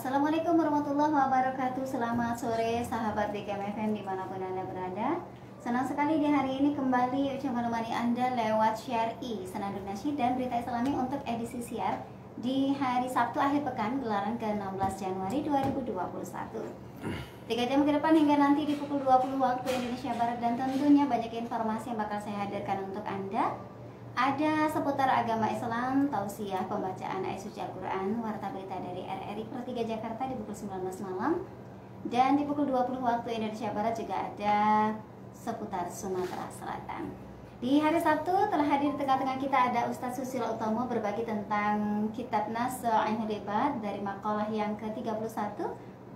Assalamualaikum warahmatullahi wabarakatuh. Selamat sore sahabat BKM dimanapun Anda berada. Senang sekali di hari ini kembali Uca menemani Anda lewat Syari, Senandung Nasyid dan Berita Islami untuk edisi siar di hari Sabtu akhir pekan gelaran ke-16 Januari 2021. 3 jam ke depan hingga nanti di pukul 20 waktu Indonesia Barat, dan tentunya banyak informasi yang bakal saya hadirkan untuk Anda. Ada seputar agama Islam, tausiah, pembacaan ayat suci Al-Quran, warta berita dari RRI Per 3 Jakarta di pukul 19 malam. Dan di pukul 20 waktu Indonesia Barat juga ada seputar Sumatera Selatan. Di hari Sabtu telah hadir di tengah-tengah kita ada Ustadz Susilo Utomo berbagi tentang kitab Nas Ainul Ibad dari makalah yang ke-31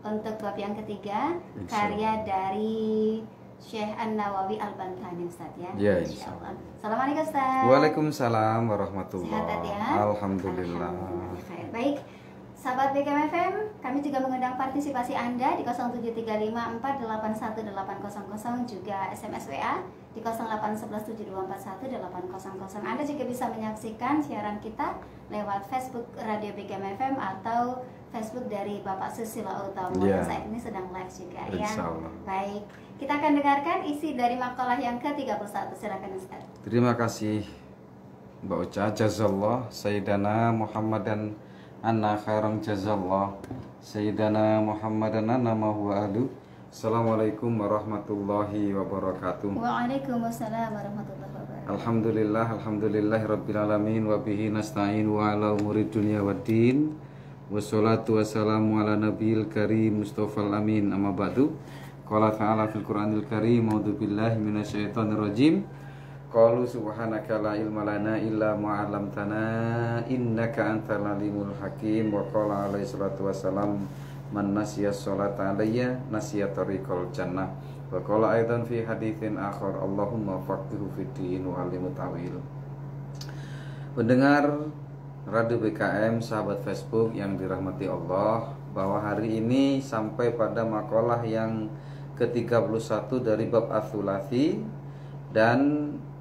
untuk bab yang ketiga, karya dari Syekh An-Nawawi Al-Bantani, Ustaz ya. Ya, insyaallah. Assalamualaikum Ustaz. Waalaikumsalam warahmatullahi Sehat ya? Alhamdulillah. Baik, sahabat BKM FM, kami juga mengundang partisipasi Anda di 07354818800, juga SMS WA di 08117241800. Anda juga bisa menyaksikan siaran kita lewat Facebook Radio BKM FM atau Facebook dari Bapak Susilo Utomo yang saat ini sedang live juga ya. Baik, kita akan dengarkan isi dari makalah yang ke-31. Silakan Ustaz. Terima kasih Mbak Uca. Jazallah Sayyidana Muhammadan anna khairan jazallah Sayyidana Muhammadan anna ma huwa ahlu. Assalamualaikum warahmatullahi wabarakatuh. Waalaikumsalam warahmatullahi wabarakatuh. Alhamdulillah rabbil alamin wa bihi nasta'in wa ala umuri dunya waddin. Wassalatu wassalamu ala nabiyil karim Mustafal amin, amma ba'du. Qala ta'ala fil Qur'anil karim, a'udzu billahi minasyaitonir rajim. Qalu subhanaka la ilma lana illa ma 'allamtana innaka antal alimul hakim. Wa qala alaihi salatu wassalam, man nasiya sholata alayya nasiya tariqal jannah. Wa qala aidan fi haditsin akhar, Allahumma faqihhu fid din wa 'allimhu ta'wil. Pendengar Radio BKM, sahabat Facebook yang dirahmati Allah, bahwa hari ini sampai pada makalah yang ke-31 dari bab Ats-Tsulats. Dan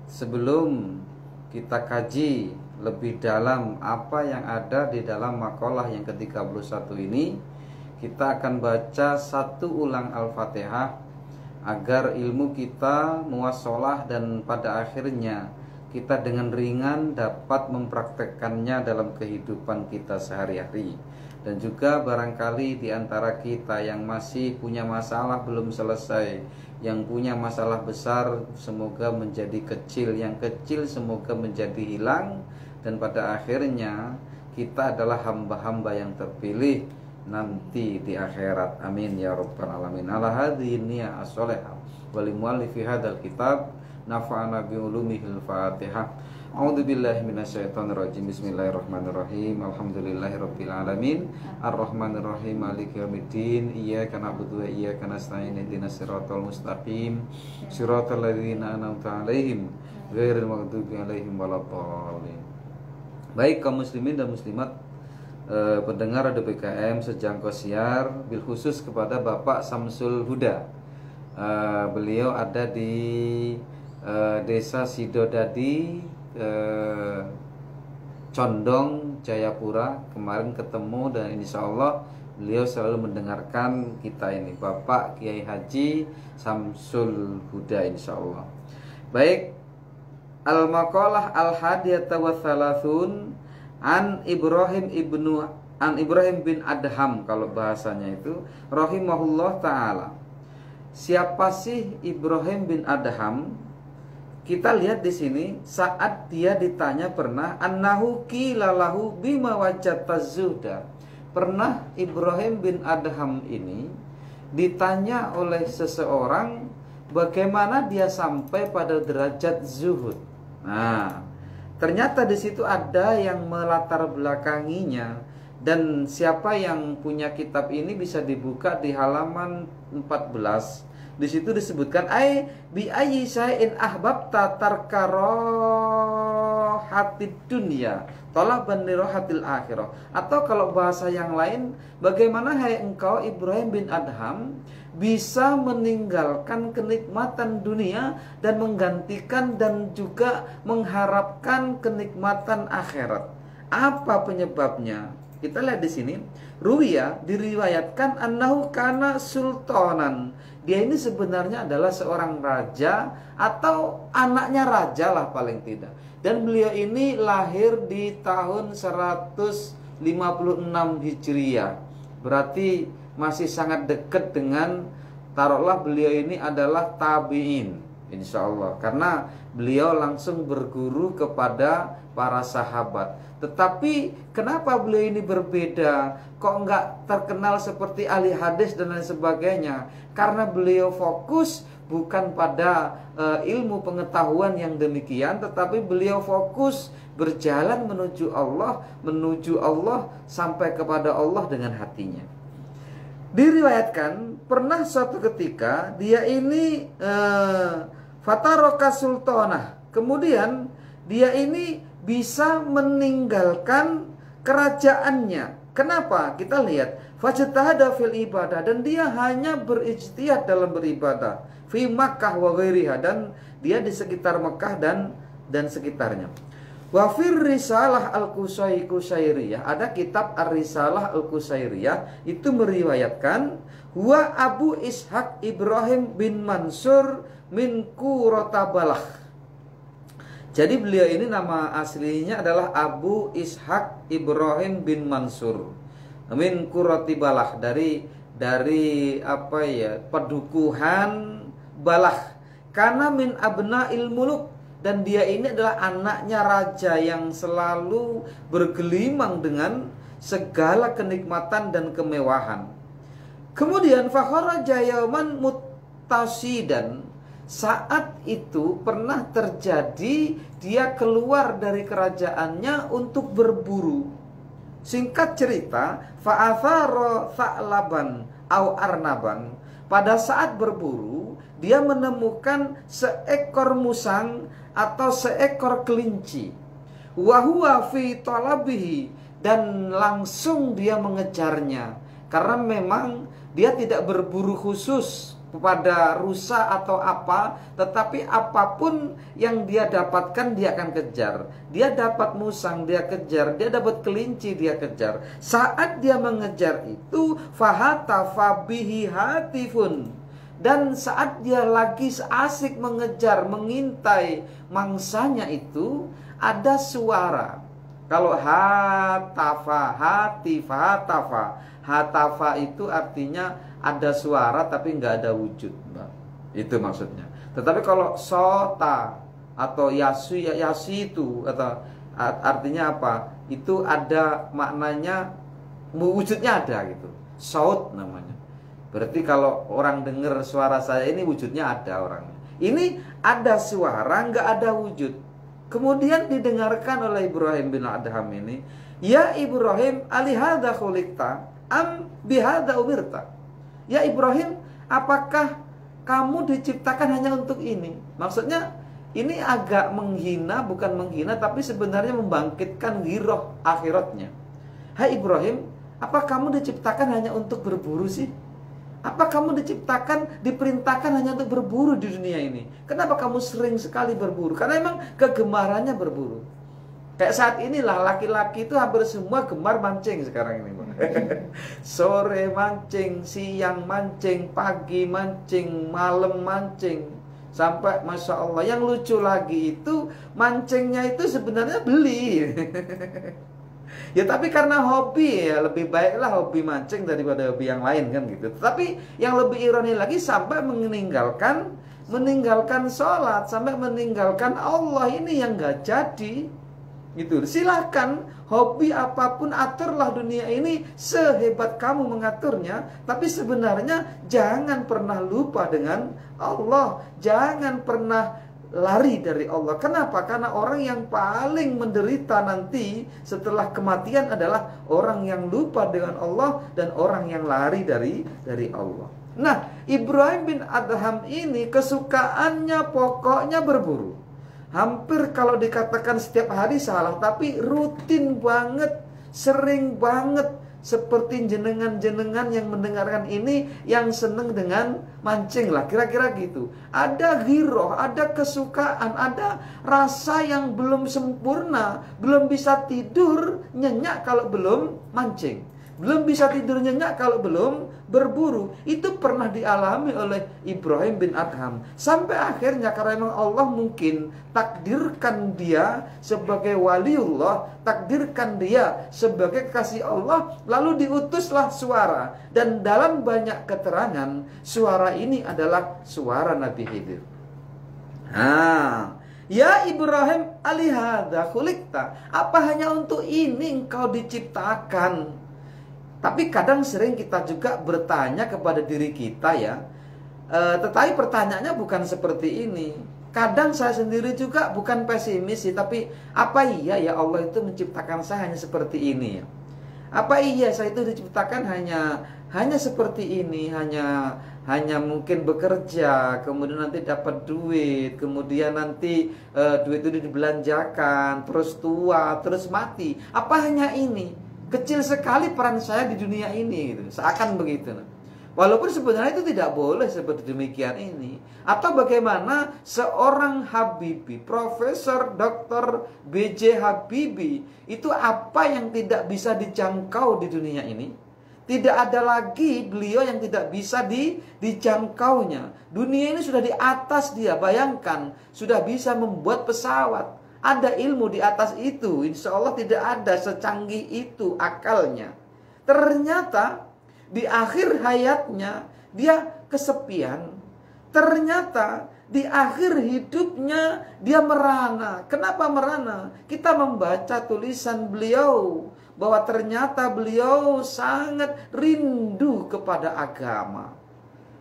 sebelum kita kaji lebih dalam apa yang ada di dalam makalah yang ke-31 ini, kita akan baca satu ulang Al-Fatihah agar ilmu kita muwasalah dan pada akhirnya kita dengan ringan dapat mempraktekkannya dalam kehidupan kita sehari-hari. Dan juga barangkali di antara kita yang masih punya masalah belum selesai, yang punya masalah besar semoga menjadi kecil, yang kecil semoga menjadi hilang, dan pada akhirnya kita adalah hamba-hamba yang terpilih nanti di akhirat. Amin ya rabbal alamin. Ala hadhihi niyah as-sholihah wa li muallifi hadzal kitab nafa'ana bi ulumihil Fatihah. A'udzu billahi minasyaitonir rajim. Bismillahirrahmanirrahim. Alhamdulillahirabbil alamin. Arrahmanir rahim. Maliki yaumiddin. Iyyaka na'budu wa iyyaka nasta'in. Ihdinas siratal mustaqim. Siratal ladzina an'amta 'alaihim ghairil maghdubi 'alaihim waladdallin. Baik kaum muslimin dan muslimat, pendengar Radio BKM sejangkau siar bil khusus kepada Bapak Samsul Huda. Beliau ada di Desa Sidodadi, Condong, Jayapura. Kemarin ketemu dan insya Allah beliau selalu mendengarkan kita ini, Bapak Kiai Haji Samsul Huda, insya Allah. Baik, Al-Maqalah Al-Hadiyata wa Thalathun an Ibrahim bin Adham, kalau bahasanya itu rahimahullah ta'ala. Siapa sih Ibrahim bin Adham? Kita lihat di sini saat dia ditanya pernah annahu qila lahu bima wajadta zuhda. Pernah Ibrahim bin Adham ini ditanya oleh seseorang bagaimana dia sampai pada derajat zuhud. Nah, ternyata di situ ada yang melatar belakanginya, dan siapa yang punya kitab ini bisa dibuka di halaman 14. Di situ disebutkan bi ayyi syai'in ahbabta tarkarohatid dunya talaban lirohatil akhirah. Atau kalau bahasa yang lain, bagaimana hai engkau Ibrahim bin Adham bisa meninggalkan kenikmatan dunia dan menggantikan dan juga mengharapkan kenikmatan akhirat. Apa penyebabnya? Kita lihat di sini, ruwiya diriwayatkan annahu kana sultanan. Dia ini sebenarnya adalah seorang raja atau anaknya raja lah paling tidak. Dan beliau ini lahir di tahun 156 Hijriah. Berarti masih sangat dekat dengan, taruhlah beliau ini adalah tabi'in, insya Allah. Karena beliau langsung berguru kepada para sahabat. Tetapi kenapa beliau ini berbeda? Kok enggak terkenal seperti ahli hadis dan lain sebagainya? Karena beliau fokus bukan pada ilmu pengetahuan yang demikian, tetapi beliau fokus berjalan menuju Allah sampai kepada Allah dengan hatinya. Diriwayatkan pernah suatu ketika dia ini fataroka sultanah, kemudian dia ini bisa meninggalkan kerajaannya. Kenapa? Kita lihat, fajtahada fil ibadah, dan dia hanya berijtihad dalam beribadah fi Makkah wa ghairiha, dan dia di sekitar Mekah dan sekitarnya. Wa fir risalah al-Qusairiyah, ada kitab Ar-Risalah al-Qusairiyah, itu meriwayatkan huwa Abu Ishaq Ibrahim bin Mansur min Quratabalah. Jadi beliau ini nama aslinya adalah Abu Ishaq Ibrahim bin Mansur min Quratibalah, dari apa ya, pedukuhan Balah. Karena min abna'il muluk, dan dia ini adalah anaknya raja yang selalu bergelimang dengan segala kenikmatan dan kemewahan. Kemudian fakharaja yauman muttasidan, saat itu pernah terjadi dia keluar dari kerajaannya untuk berburu. Singkat cerita, fa'athara tha'laban au arnaban, pada saat berburu dia menemukan seekor musang atau seekor kelinci. Wa huwa fi talabihi, dan langsung dia mengejarnya. Karena memang dia tidak berburu khusus pada rusa atau apa, tetapi apapun yang dia dapatkan dia akan kejar. Dia dapat musang dia kejar, dia dapat kelinci dia kejar. Saat dia mengejar itu, fahatafa bihi hatifun, dan saat dia lagi asik mengejar, mengintai mangsanya itu, ada suara. Kalau hatafa, hatif, hatafa itu artinya ada suara tapi nggak ada wujud, itu maksudnya. Tetapi kalau sota atau yasi itu, atau artinya apa? Itu ada maknanya, wujudnya ada gitu. Saut namanya. Berarti kalau orang dengar suara saya ini wujudnya ada orangnya. Ini ada suara, nggak ada wujud. Kemudian didengarkan oleh Ibrahim bin Adham ini, ya Ibrahim, alihada khuliqta am bihada umirta. Ya Ibrahim, apakah kamu diciptakan hanya untuk ini? Maksudnya ini agak menghina, bukan menghina, tapi sebenarnya membangkitkan giroh akhiratnya. Hai Ibrahim, apa kamu diciptakan hanya untuk berburu sih? Apa kamu diperintahkan hanya untuk berburu di dunia ini? Kenapa kamu sering sekali berburu? Karena memang kegemarannya berburu. Kayak saat inilah laki-laki itu hampir semua gemar mancing sekarang ini. Sore mancing, siang mancing, pagi mancing, malam mancing. Sampai Masya Allah, yang lucu lagi itu mancingnya itu sebenarnya beli. Ya tapi karena hobi, ya lebih baiklah hobi mancing daripada hobi yang lain kan gitu. Tapi yang lebih ironi lagi sampai meninggalkan sholat, sampai meninggalkan Allah, ini yang gak jadi. Gitu. Silahkan hobi apapun, aturlah dunia ini sehebat kamu mengaturnya, tapi sebenarnya jangan pernah lupa dengan Allah, jangan pernah lari dari Allah. Kenapa? Karena orang yang paling menderita nanti setelah kematian adalah orang yang lupa dengan Allah dan orang yang lari dari Allah. Nah, Ibrahim bin Adham ini kesukaannya pokoknya berburu. Hampir kalau dikatakan setiap hari salah, tapi rutin banget, sering banget, seperti jenengan-jenengan yang mendengarkan ini yang seneng dengan mancing lah, kira-kira gitu. Ada ghiroh, ada kesukaan, ada rasa yang belum sempurna, belum bisa tidur nyenyak kalau belum mancing, belum bisa tidur nyenyak kalau belum berburu. Itu pernah dialami oleh Ibrahim bin Adham. Sampai akhirnya karena memang Allah mungkin takdirkan dia sebagai waliullah, takdirkan dia sebagai kekasih Allah, lalu diutuslah suara. Dan dalam banyak keterangan, suara ini adalah suara Nabi Khidir. Ya Ibrahim, alihada khuliqta, apa hanya untuk ini engkau diciptakan? Tapi kadang sering kita juga bertanya kepada diri kita ya, tetapi pertanyaannya bukan seperti ini. Kadang saya sendiri juga bukan pesimis sih, tapi apa iya ya Allah itu menciptakan saya hanya seperti ini ya? Apa iya saya itu diciptakan hanya seperti ini, hanya mungkin bekerja, kemudian nanti dapat duit, kemudian nanti duit itu dibelanjakan, terus tua, terus mati. Apa hanya ini? Kecil sekali peran saya di dunia ini gitu. Seakan begitu. Walaupun sebenarnya itu tidak boleh seperti demikian ini. Atau bagaimana seorang Habibie, Profesor Dr. B.J. Habibie, itu apa yang tidak bisa dijangkau di dunia ini? Tidak ada lagi beliau yang tidak bisa dijangkaunya. Dunia ini sudah di atas dia. Bayangkan, sudah bisa membuat pesawat. Ada ilmu di atas itu. Insya Allah tidak ada secanggih itu akalnya. Ternyata di akhir hayatnya dia kesepian. Ternyata di akhir hidupnya dia merana. Kenapa merana? Kita membaca tulisan beliau bahwa ternyata beliau sangat rindu kepada agama.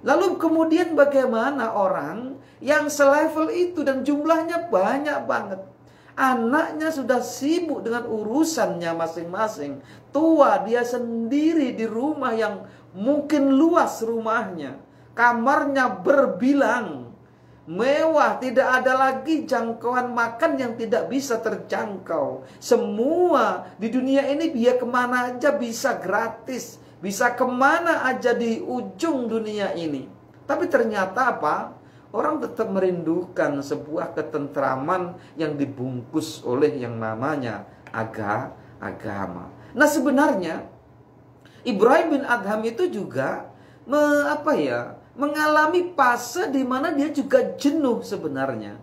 Lalu kemudian bagaimana orang yang selevel itu dan jumlahnya banyak banget. Anaknya sudah sibuk dengan urusannya masing-masing. Tua, dia sendiri di rumah yang mungkin luas rumahnya. Kamarnya berbilang. Mewah, tidak ada lagi jangkauan makan yang tidak bisa terjangkau. Semua di dunia ini biar kemana aja bisa gratis. Bisa kemana aja di ujung dunia ini. Tapi ternyata apa? Orang tetap merindukan sebuah ketentraman yang dibungkus oleh yang namanya agama. Nah sebenarnya Ibrahim bin Adham itu juga mengalami fase di mana dia juga jenuh sebenarnya.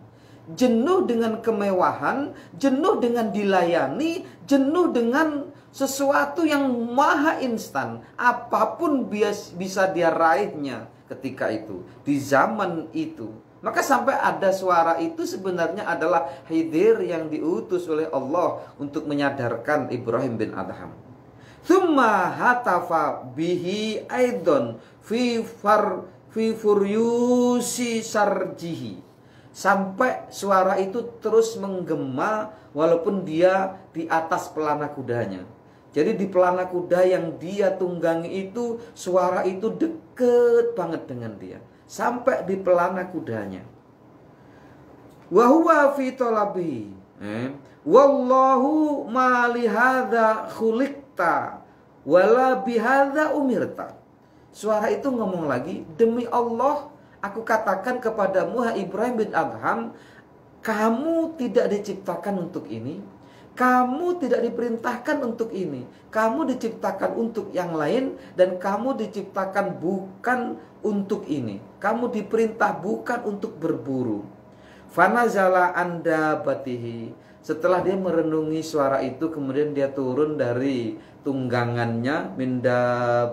Jenuh dengan kemewahan, jenuh dengan dilayani, jenuh dengan sesuatu yang maha instan. Apapun bisa dia raihnya ketika itu, di zaman itu. Maka sampai ada suara itu sebenarnya adalah Khidir yang diutus oleh Allah untuk menyadarkan Ibrahim bin Adham. Thumma hatafa bihi aidon fi furyusi sarjihi. Sampai suara itu terus menggema walaupun dia di atas pelana kudanya. Jadi di pelana kuda yang dia tunggangi itu, suara itu deket banget dengan dia. Sampai di pelana kudanya. Wa huwa fi talabihi. Wallahu ma li hadza khuliqta wala bihadza umirta. Suara itu ngomong lagi, demi Allah aku katakan kepadamu hai Ibrahim bin Adham, kamu tidak diciptakan untuk ini. Kamu tidak diperintahkan untuk ini. Kamu diciptakan untuk yang lain. Dan kamu diciptakan bukan untuk ini. Kamu diperintah bukan untuk berburu. Fanazala anda batihi. Setelah dia merenungi suara itu, kemudian dia turun dari tunggangannya, minda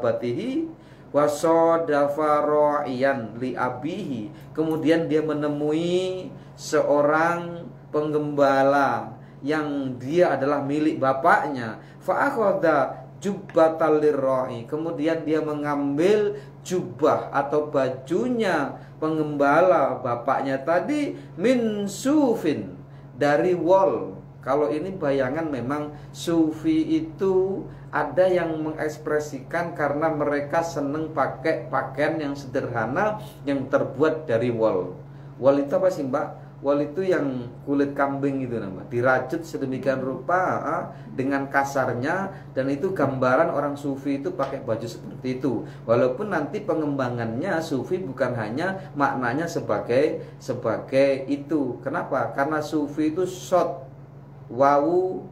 batihi wasodafa ro'iyan li abihi. Kemudian dia menemui seorang penggembala yang dia adalah milik bapaknya. Fa'akhadha jubbatal lirra'i. Kemudian dia mengambil jubah atau bajunya penggembala bapaknya tadi, min sufin, dari wol. Kalau ini bayangan memang sufi itu ada yang mengekspresikan karena mereka seneng pakai pakaian yang sederhana yang terbuat dari wol. Wol itu apa sih Mbak? wal itu yang kulit kambing itu nama, dirajut sedemikian rupa dengan kasarnya, dan itu gambaran orang sufi itu pakai baju seperti itu. Walaupun nanti pengembangannya sufi bukan hanya maknanya sebagai itu. Kenapa? Karena sufi itu shot wawu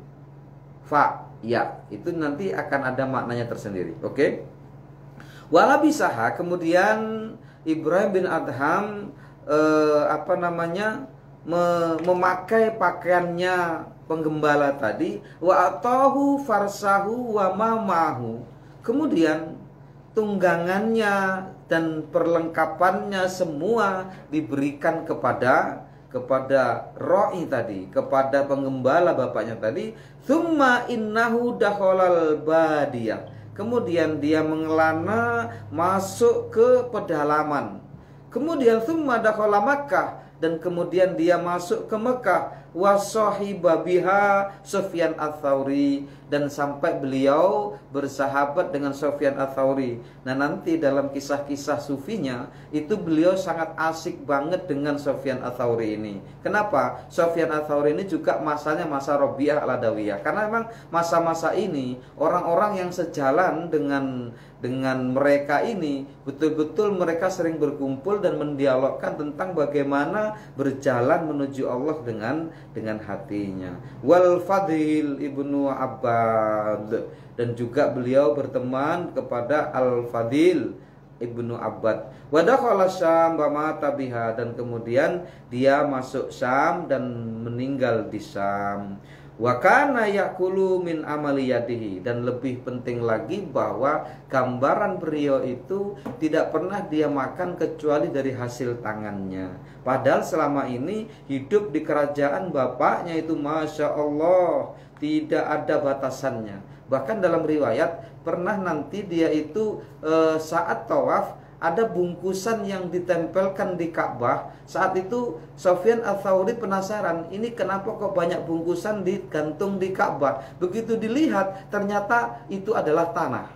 fa ya, itu nanti akan ada maknanya tersendiri. Oke? Walabisaha, kemudian Ibrahim bin Adham memakai pakaiannya penggembala tadi, wa atahu farsahu wa mamahu. Kemudian tunggangannya dan perlengkapannya semua diberikan kepada roi tadi, kepada penggembala bapaknya tadi. Tsumma innahu dakhalal badiyah. Kemudian dia mengelana masuk ke pedalaman. Kemudian tsumma dakhala Makkah, dan kemudian dia masuk ke Mekah. Wa sahiba biha Sufyan Ats-Tsauri, dan sampai beliau bersahabat dengan Sufyan Ats-Tsauri. Nah, nanti dalam kisah-kisah sufinya itu beliau sangat asik banget dengan Sufyan Ats-Tsauri ini. Kenapa? Sufyan Ats-Tsauri ini juga masanya masa Rabi'ah al-Adawiyah. Karena memang masa-masa ini orang-orang yang sejalan dengan mereka ini betul-betul mereka sering berkumpul dan mendialogkan tentang bagaimana berjalan menuju Allah dengan hatinya. Wal Fadil ibnu Abbad, dan juga beliau berteman kepada Al Fadil ibnu Abbad. Wa dakhala Syam wa mata biha, dan kemudian dia masuk Syam dan meninggal di Syam. Wa kana yakulu min amali yadihi, dan lebih penting lagi bahwa gambaran beliau itu tidak pernah dia makan kecuali dari hasil tangannya. Padahal selama ini hidup di kerajaan bapaknya itu Masya Allah tidak ada batasannya. Bahkan dalam riwayat pernah nanti dia itu saat tawaf ada bungkusan yang ditempelkan di Ka'bah. Saat itu Sufyan Ats-Tsauri penasaran, ini kenapa kok banyak bungkusan digantung di Ka'bah. Begitu dilihat ternyata itu adalah tanah.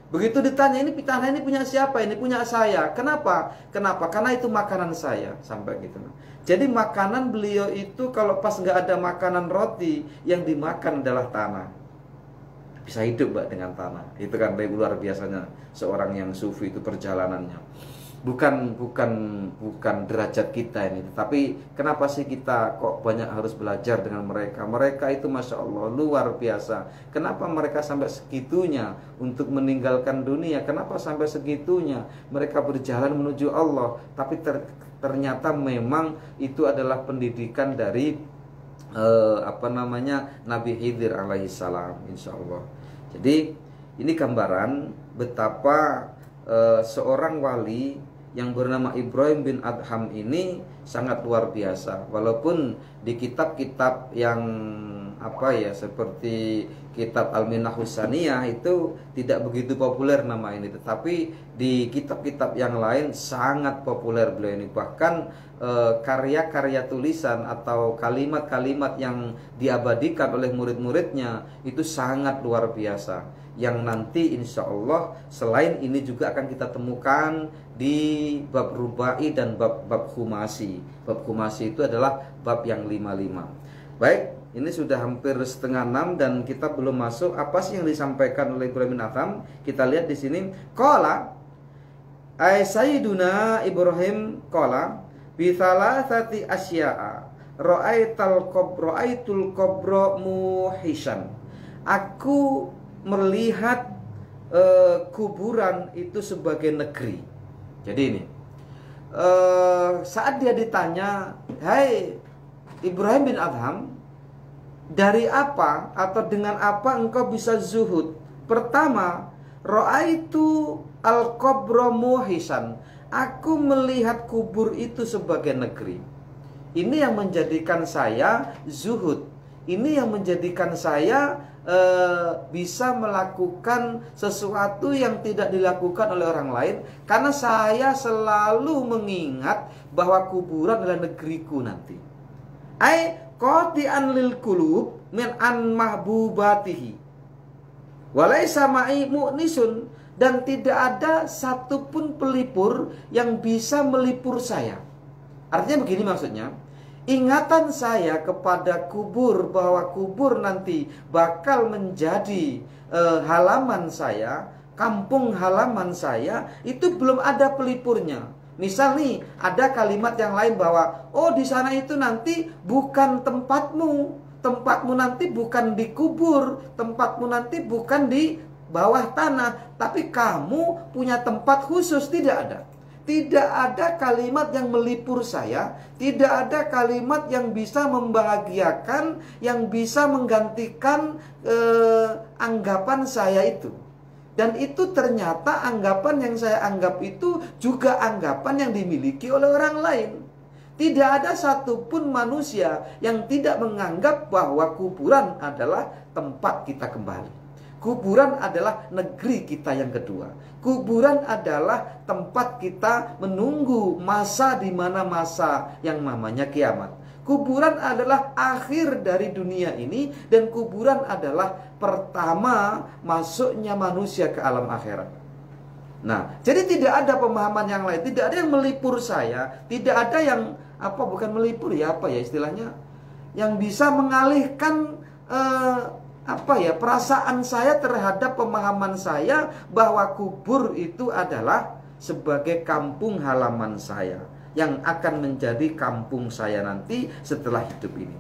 Begitu ditanya, ini tanah ini punya siapa? Ini punya saya. Kenapa? Karena itu makanan saya. Sampai gitu. Jadi makanan beliau itu kalau pas nggak ada makanan roti, yang dimakan adalah tanah. Bisa hidup Mbak dengan tanah. Itu kan luar biasanya seorang yang sufi itu perjalanannya. Bukan derajat kita ini. Tapi kenapa sih kita kok banyak harus belajar dengan mereka? Mereka itu Masya Allah luar biasa. Kenapa mereka sampai segitunya untuk meninggalkan dunia? Kenapa sampai segitunya mereka berjalan menuju Allah? Tapi ternyata memang itu adalah pendidikan dari Nabi Khidir alaihissalam, insya Allah. Jadi ini gambaran betapa seorang wali yang bernama Ibrahim bin Adham ini sangat luar biasa. Walaupun di kitab-kitab yang seperti kitab Al-Minah Husaniyah itu tidak begitu populer nama ini, tetapi di kitab-kitab yang lain sangat populer beliau ini. Bahkan karya-karya tulisan atau kalimat-kalimat yang diabadikan oleh murid-muridnya itu sangat luar biasa, yang nanti insya Allah selain ini juga akan kita temukan di bab rubai dan bab khumasi. Bab khumasi itu adalah bab yang 55. Baik, ini sudah hampir 5:30 dan kita belum masuk apa sih yang disampaikan oleh Ibrahim bin Adham. Kita lihat di sini, qala Sayyiduna Ibrahim qala bi thalathati asya'a ra'aitul qabra muhishan. Aku melihat kuburan itu sebagai negeri. Jadi ini saat dia ditanya, hai Ibrahim bin Adham, dari apa atau dengan apa engkau bisa zuhud? Pertama, ra'aitu al-qabra muhisan. Aku melihat kubur itu sebagai negeri. Ini yang menjadikan saya zuhud. Ini yang menjadikan saya bisa melakukan sesuatu yang tidak dilakukan oleh orang lain, karena saya selalu mengingat bahwa kuburan adalah negeriku nanti. Ai qati'an lil qulub min an mahbubatihi walaisa ma'i mu'nisun, dan tidak ada satupun pelipur yang bisa melipur saya. Artinya begini maksudnya, Ingatan saya kepada kubur, bahwa kubur nanti bakal menjadi halaman saya, kampung halaman saya, itu belum ada pelipurnya. Misal nih, ada kalimat yang lain bahwa oh di sana itu nanti bukan tempatmu. Tempatmu nanti bukan di kubur, tempatmu nanti bukan di bawah tanah, tapi kamu punya tempat khusus. Tidak ada. Tidak ada kalimat yang melipur saya, tidak ada kalimat yang bisa membahagiakan, yang bisa menggantikan anggapan saya itu. Dan itu ternyata anggapan yang saya anggap itu juga anggapan yang dimiliki oleh orang lain. Tidak ada satupun manusia yang tidak menganggap bahwa kuburan adalah tempat kita kembali. Kuburan adalah negeri kita yang kedua. Kuburan adalah tempat kita menunggu masa di mana masa yang namanya kiamat. Kuburan adalah akhir dari dunia ini, dan kuburan adalah pertama masuknya manusia ke alam akhirat. Nah, jadi tidak ada pemahaman yang lain, tidak ada yang melipur saya, tidak ada yang bukan melipur ya, istilahnya, yang bisa mengalihkan perasaan saya terhadap pemahaman saya bahwa kubur itu adalah sebagai kampung halaman saya yang akan menjadi kampung saya nanti setelah hidup ini.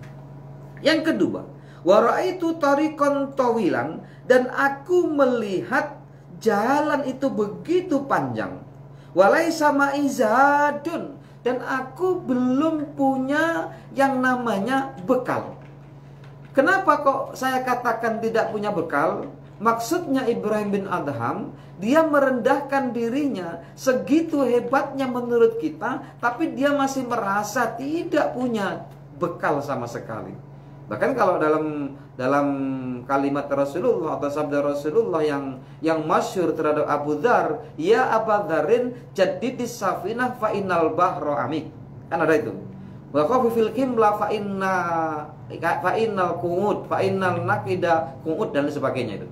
Yang kedua, waraitu tariqan tawilan, dan aku melihat jalan itu begitu panjang. Walaisa maizadun, dan aku belum punya yang namanya bekal. Kenapa kok saya katakan tidak punya bekal? Maksudnya Ibrahim bin Adham, dia merendahkan dirinya segitu hebatnya menurut kita, tapi dia masih merasa tidak punya bekal sama sekali. Bahkan kalau dalam kalimat Rasulullah atau sabda Rasulullah yang masyhur terhadap Abu Dzar, ya Abu Dzarin jaddidis safinah fa innal bahra amik. Kan ada itu. Wa qafi fil qimla fa innal qu'ud fa innal naqida qu'ud dan sebagainya itu.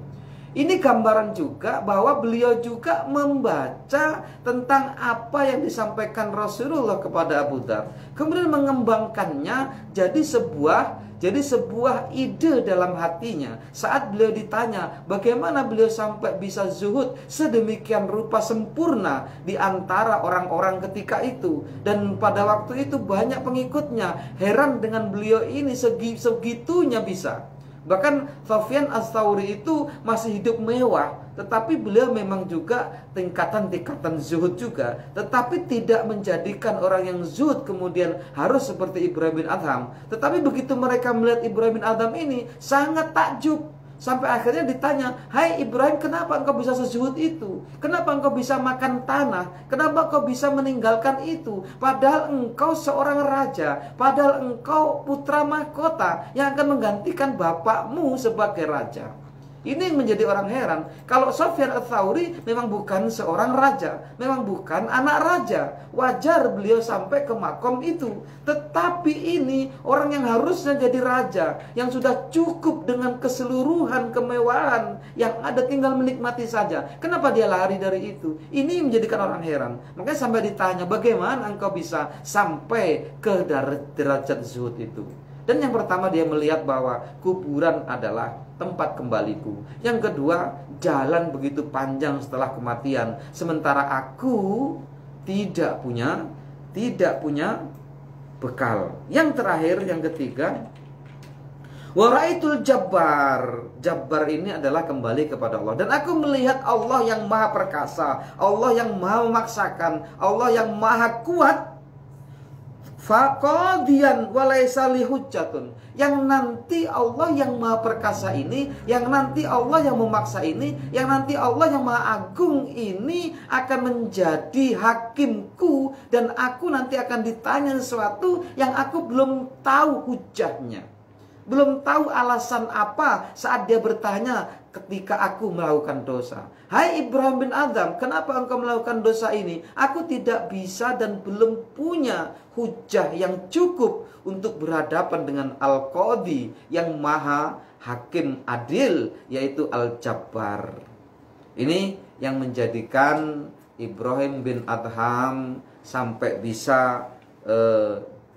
Ini gambaran juga bahwa beliau juga membaca tentang apa yang disampaikan Rasulullah kepada Abu Dzar, kemudian mengembangkannya jadi sebuah ide dalam hatinya. Saat beliau ditanya bagaimana beliau sampai bisa zuhud sedemikian rupa sempurna di antara orang-orang ketika itu, dan pada waktu itu banyak pengikutnya, heran dengan beliau ini segitunya bisa. Bahkan Sufyan Ats-Tsauri itu masih hidup mewah, tetapi beliau memang juga tingkatan-tingkatan zuhud juga, tetapi tidak menjadikan orang yang zuhud kemudian harus seperti Ibrahim bin Adham. Tetapi begitu mereka melihat Ibrahim bin Adham ini sangat takjub, sampai akhirnya ditanya, "Hai Ibrahim, kenapa engkau bisa sezuhud itu? Kenapa engkau bisa makan tanah? Kenapa engkau bisa meninggalkan itu? Padahal engkau seorang raja, padahal engkau putra mahkota yang akan menggantikan bapakmu sebagai raja." Ini yang menjadi orang heran. Kalau Sufyan Ats-Tsauri memang bukan seorang raja, memang bukan anak raja, wajar beliau sampai ke makom itu. Tetapi ini orang yang harusnya jadi raja, yang sudah cukup dengan keseluruhan kemewahan yang ada, tinggal menikmati saja. Kenapa dia lari dari itu? Ini menjadikan orang heran. Makanya sampai ditanya, bagaimana engkau bisa sampai ke derajat zuhud itu? Dan yang pertama, dia melihat bahwa kuburan adalah tempat kembaliku. Yang kedua, jalan begitu panjang setelah kematian, sementara aku tidak punya bekal. Yang terakhir, yang ketiga, waraitul jabbar. Jabbar ini adalah kembali kepada Allah. Dan aku melihat Allah yang maha perkasa, Allah yang maha memaksakan, Allah yang maha kuat. Faqadiyan walaysa lihujjatun, yang nanti Allah yang maha perkasa ini, yang nanti Allah yang memaksa ini, yang nanti Allah yang maha agung ini akan menjadi hakimku, dan aku nanti akan ditanya sesuatu yang aku belum tahu hujahnya, belum tahu alasan apa saat dia bertanya ketika aku melakukan dosa. Hai Ibrahim bin Adham, kenapa engkau melakukan dosa ini? Aku tidak bisa dan belum punya hujah yang cukup untuk berhadapan dengan Al-Qadhi yang maha hakim adil, yaitu Al-Jabbar. Ini yang menjadikan Ibrahim bin Adham sampai bisa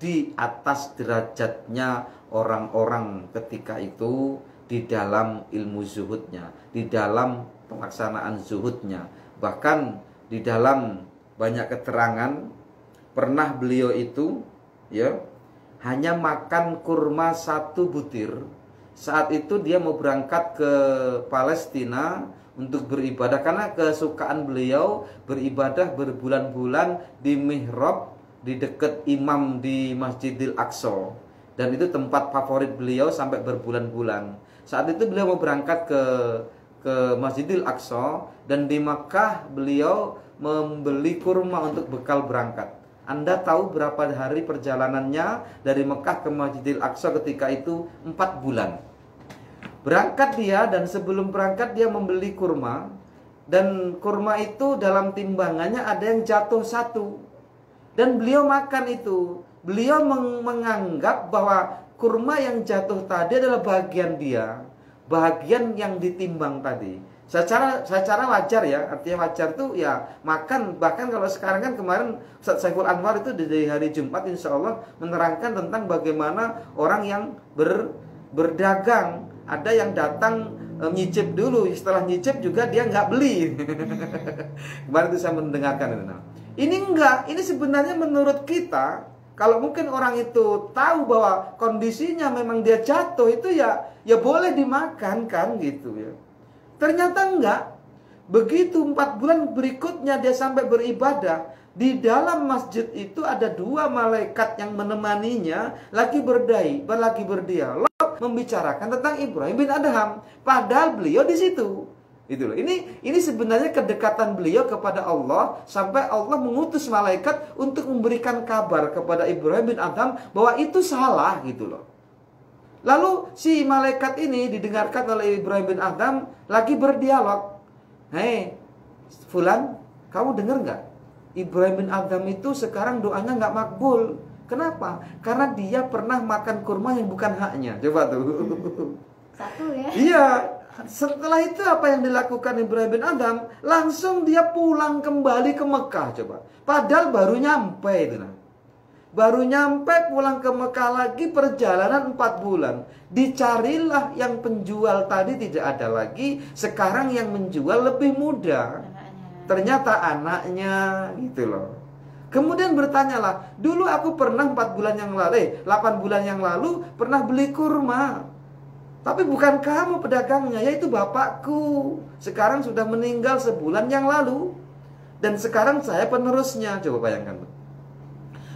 di atas derajatnya orang-orang ketika itu di dalam ilmu zuhudnya, di dalam pelaksanaan zuhudnya. Bahkan di dalam banyak keterangan pernah beliau itu ya hanya makan kurma 1 butir. Saat itu dia mau berangkat ke Palestina untuk beribadah, karena kesukaan beliau beribadah berbulan-bulan di mihrab di dekat imam di Masjidil Aqsa, dan itu tempat favorit beliau sampai berbulan-bulan. Saat itu beliau mau berangkat ke Masjidil Aqsa, dan di Makkah beliau membeli kurma untuk bekal berangkat. Anda tahu berapa hari perjalanannya dari Mekah ke Masjidil Aqsa ketika itu? 4 bulan. Berangkat dia, dan sebelum berangkat dia membeli kurma, dan kurma itu dalam timbangannya ada yang jatuh 1, dan beliau makan itu. Beliau menganggap bahwa kurma yang jatuh tadi adalah bagian dia, bagian yang ditimbang tadi. Secara wajar ya, artinya wajar tuh ya makan. Bahkan kalau sekarang kan, kemarin Ustaz Saiful Anwar itu di hari Jumat insya Allah menerangkan tentang bagaimana orang yang berdagang. Ada yang datang nyicip dulu, setelah nyicip juga dia nggak beli. Kemarin itu saya mendengarkan itu. Ini enggak, ini sebenarnya menurut kita, kalau mungkin orang itu tahu bahwa kondisinya memang dia jatuh, itu ya boleh dimakan kan gitu ya. Ternyata enggak. Begitu 4 bulan berikutnya dia sampai beribadah, di dalam masjid itu ada 2 malaikat yang menemaninya lagi berdialog membicarakan tentang Ibrahim bin Adham, padahal beliau di situ. Itu loh. Ini sebenarnya kedekatan beliau kepada Allah, sampai Allah mengutus malaikat untuk memberikan kabar kepada Ibrahim bin Adham bahwa itu salah gitu loh. Lalu si malaikat ini didengarkan oleh Ibrahim bin Adham lagi berdialog. Hei Fulan, kamu dengar nggak? Ibrahim bin Adham itu sekarang doanya nggak makbul. Kenapa? Karena dia pernah makan kurma yang bukan haknya. Coba tuh. 1 ya. Iya. Setelah itu apa yang dilakukan Ibrahim bin Adham? Langsung dia pulang kembali ke Mekah. Coba. Padahal baru nyampe itu. Baru nyampe, pulang ke Mekah lagi, perjalanan 4 bulan. Dicarilah yang penjual tadi tidak ada lagi. Sekarang yang menjual lebih muda. Ternyata anaknya gitu loh. Kemudian bertanyalah, dulu aku pernah 8 bulan yang lalu pernah beli kurma. Tapi bukan kamu pedagangnya, yaitu bapakku. Sekarang sudah meninggal sebulan yang lalu. Dan sekarang saya penerusnya. Coba bayangkan.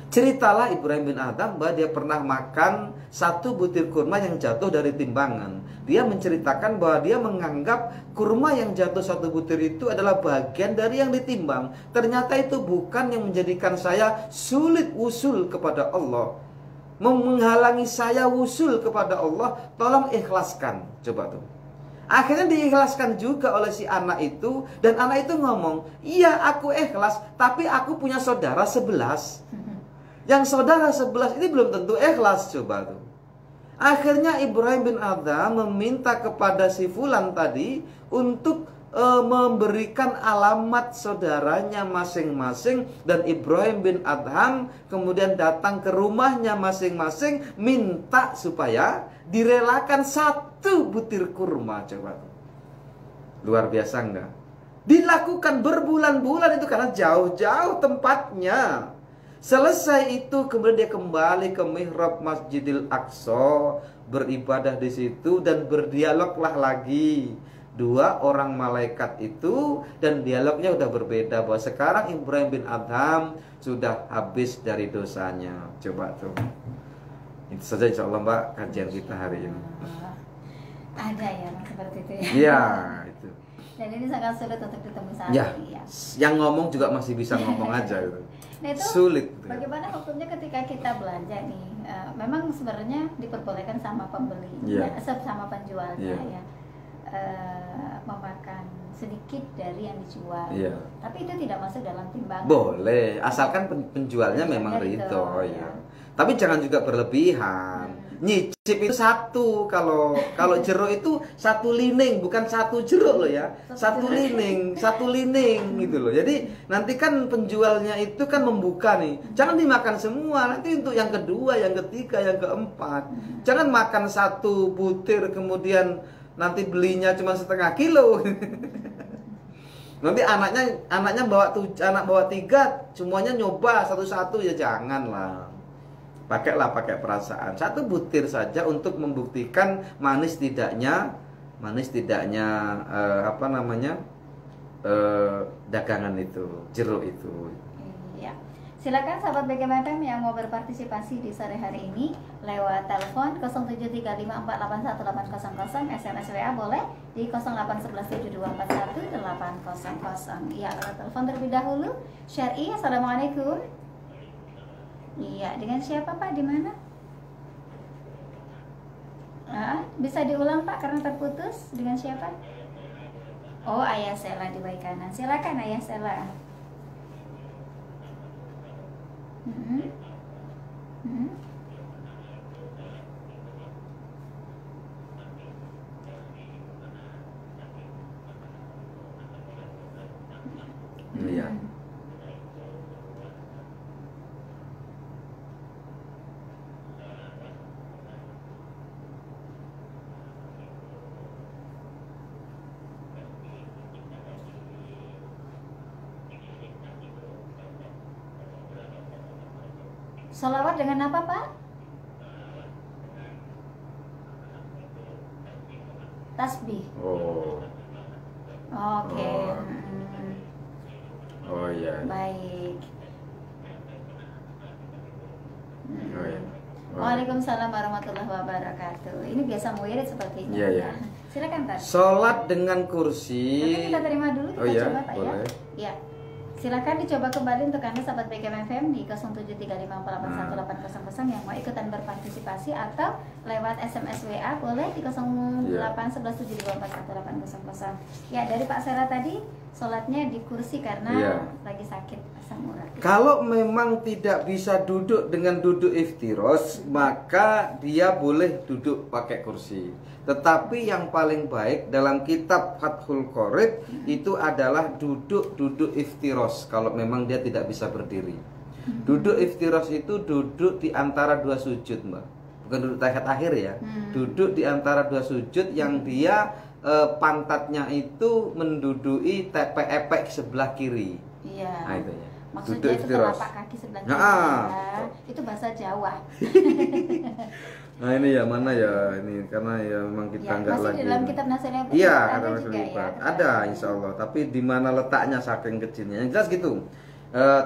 Ceritalah Ibrahim bin Adham bahwa dia pernah makan 1 butir kurma yang jatuh dari timbangan. Dia menceritakan bahwa dia menganggap kurma yang jatuh 1 butir itu adalah bagian dari yang ditimbang. Ternyata itu bukan yang menjadikan saya sulit usul kepada Allah, menghalangi saya usul kepada Allah. Tolong ikhlaskan. Coba tuh. Akhirnya diikhlaskan juga oleh si anak itu. Dan anak itu ngomong, iya aku ikhlas, tapi aku punya saudara 11. Yang saudara 11 ini belum tentu ikhlas. Coba tuh. Akhirnya Ibrahim bin Adham meminta kepada si Fulan tadi untuk memberikan alamat saudaranya masing-masing. Dan Ibrahim bin Adham kemudian datang ke rumahnya masing-masing, minta supaya direlakan 1 butir kurma. Coba tuh. Luar biasa enggak? Dilakukan berbulan-bulan itu karena jauh-jauh tempatnya. Selesai itu kemudian dia kembali ke mihrab Masjidil Aqsa, beribadah di situ, dan berdialoglah lagi 2 orang malaikat itu, dan dialognya udah berbeda bahwa sekarang Ibrahim bin Adham sudah habis dari dosanya. Coba tuh. Itu saja insya Allah Mbak kajian kita hari ini. Ada ya seperti itu ya. Iya itu. Dan ini sangat sulit untuk ditemu saat Ya, ini ya. yang ngomong juga masih bisa ngomong aja gitu. Nah itu Sulit. bagaimana hukumnya ketika kita belanja nih? Memang sebenarnya diperbolehkan sama pembeli, Yeah. sama penjualnya Yeah. ya, memakan sedikit dari yang dijual. Yeah. Tapi itu tidak masuk dalam timbangan. Boleh, asalkan penjualnya memang Dari itu, ridho ya. ya. Tapi jangan juga berlebihan. Nyicip itu satu, kalau jeruk itu satu lining, bukan satu jeruk loh ya. Satu lining gitu loh. Jadi nanti kan penjualnya itu kan membuka nih. Jangan dimakan semua, nanti untuk yang kedua, yang ketiga, yang keempat. Jangan makan satu butir kemudian nanti belinya cuma setengah kilo. Nanti anaknya bawa 3, semuanya nyoba satu-satu, ya janganlah. Pakai perasaan. Satu butir saja untuk membuktikan manis tidaknya dagangan itu, jeruk itu. Iya. Silakan sahabat BKM yang mau berpartisipasi di sore hari ini lewat telepon 0735481800, SMS WA boleh di 0811724180. Iya, lewat telepon terlebih dahulu. Syar'i, assalamualaikum. Iya, dengan siapa Pak? Di mana? Bisa diulang Pak karena terputus. Dengan siapa? Oh, Ayah Sela di Baikanan. Silakan Ayah Sela. Iya. Sholawat dengan apa Pak? Tasbih. Oh. Oke. Oh iya. Baik. Oh iya. Waalaikumsalam warahmatullahi wabarakatuh. Ini biasa murid sepertinya. Iya, iya. Silakan Pak. Sholat dengan kursi. Tapi kita terima dulu, kita iya, coba Pak boleh. ya. Iya. Silakan dicoba kembali untuk Anda sahabat BKM FM di 0735481800 yang mau ikutan berpartisipasi atau lewat SMS WA boleh di 0811724180. Ya, dari Pak Sera tadi sholatnya di kursi karena lagi sakit asam urat. Kalau memang tidak bisa duduk dengan duduk iftiros, maka dia boleh duduk pakai kursi. Tetapi yang paling baik dalam kitab Fathul Qorib itu adalah duduk iftiros kalau memang dia tidak bisa berdiri. Duduk iftiros itu duduk di antara dua sujud, Mbak. Bukan duduk tahiyat akhir ya. Duduk di antara dua sujud yang dia pantatnya itu menduduki epek sebelah kiri. Iya. Nah, itu ya. Maksudnya itu telapak kaki sebelah kiri. Itu bahasa Jawa. Nah ini ya mana ya ini karena ya memang kita nggak masih lagi. di dalam kitab Nasihat Iya, ada juga ya. Ada insya Allah. Tapi di mana letaknya saking kecilnya? Yang jelas gitu.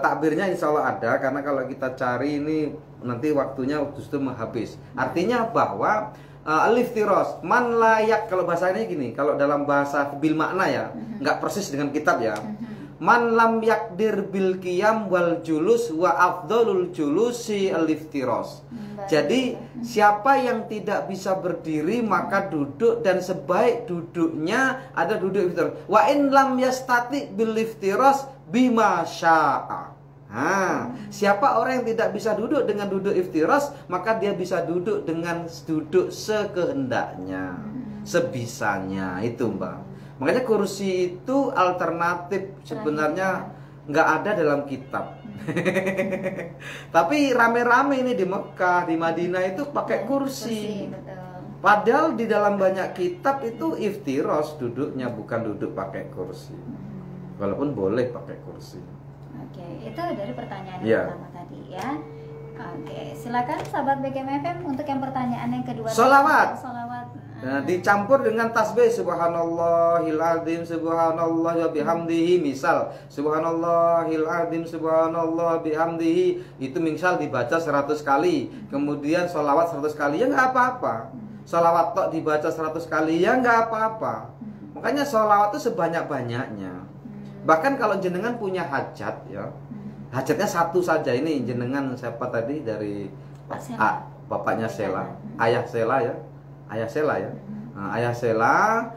Takbirnya insya Allah ada karena kalau kita cari ini nanti waktunya justru habis. Artinya bahwa al-iftiros man layak, kalau bahasanya gini, kalau dalam bahasa bil makna ya, nggak persis dengan kitab ya. Man lam yakdir bil qiyam wal julus wa afdalul julusi al-iftiros. Jadi siapa yang tidak bisa berdiri maka duduk, dan sebaik duduknya ada duduk iftiros. Wa in lam yastati bil iftiros bima syaa. Siapa orang yang tidak bisa duduk dengan duduk iftiros, maka dia bisa duduk dengan duduk sekehendaknya, sebisanya. Itu Mbak. Makanya kursi itu alternatif sebenarnya nggak ada dalam kitab. Tapi rame-rame ini di Mekah, di Madinah itu pakai kursi. Padahal di dalam banyak kitab itu iftiros duduknya, bukan duduk pakai kursi. Walaupun boleh pakai kursi. Oke, itu dari pertanyaan yang pertama tadi ya. Oke, silakan sahabat BKM FM untuk yang pertanyaan yang kedua. Sholawat. Nah, dicampur dengan tasbih subhanallahil azim subhanallah wa bihamdihi. Misal subhanallahil azim subhanallah bihamdihi itu misal dibaca 100 kali, kemudian sholawat 100 kali, ya nggak apa-apa. Sholawat tok dibaca 100 kali, ya nggak apa-apa. Makanya sholawat itu sebanyak-banyaknya. Bahkan kalau jenengan punya hajat ya, hajatnya satu saja. Ini jenengan siapa tadi dari bapaknya Sela, ayah Sela ya. Ayah Sela ya. Nah, Ayah Sela,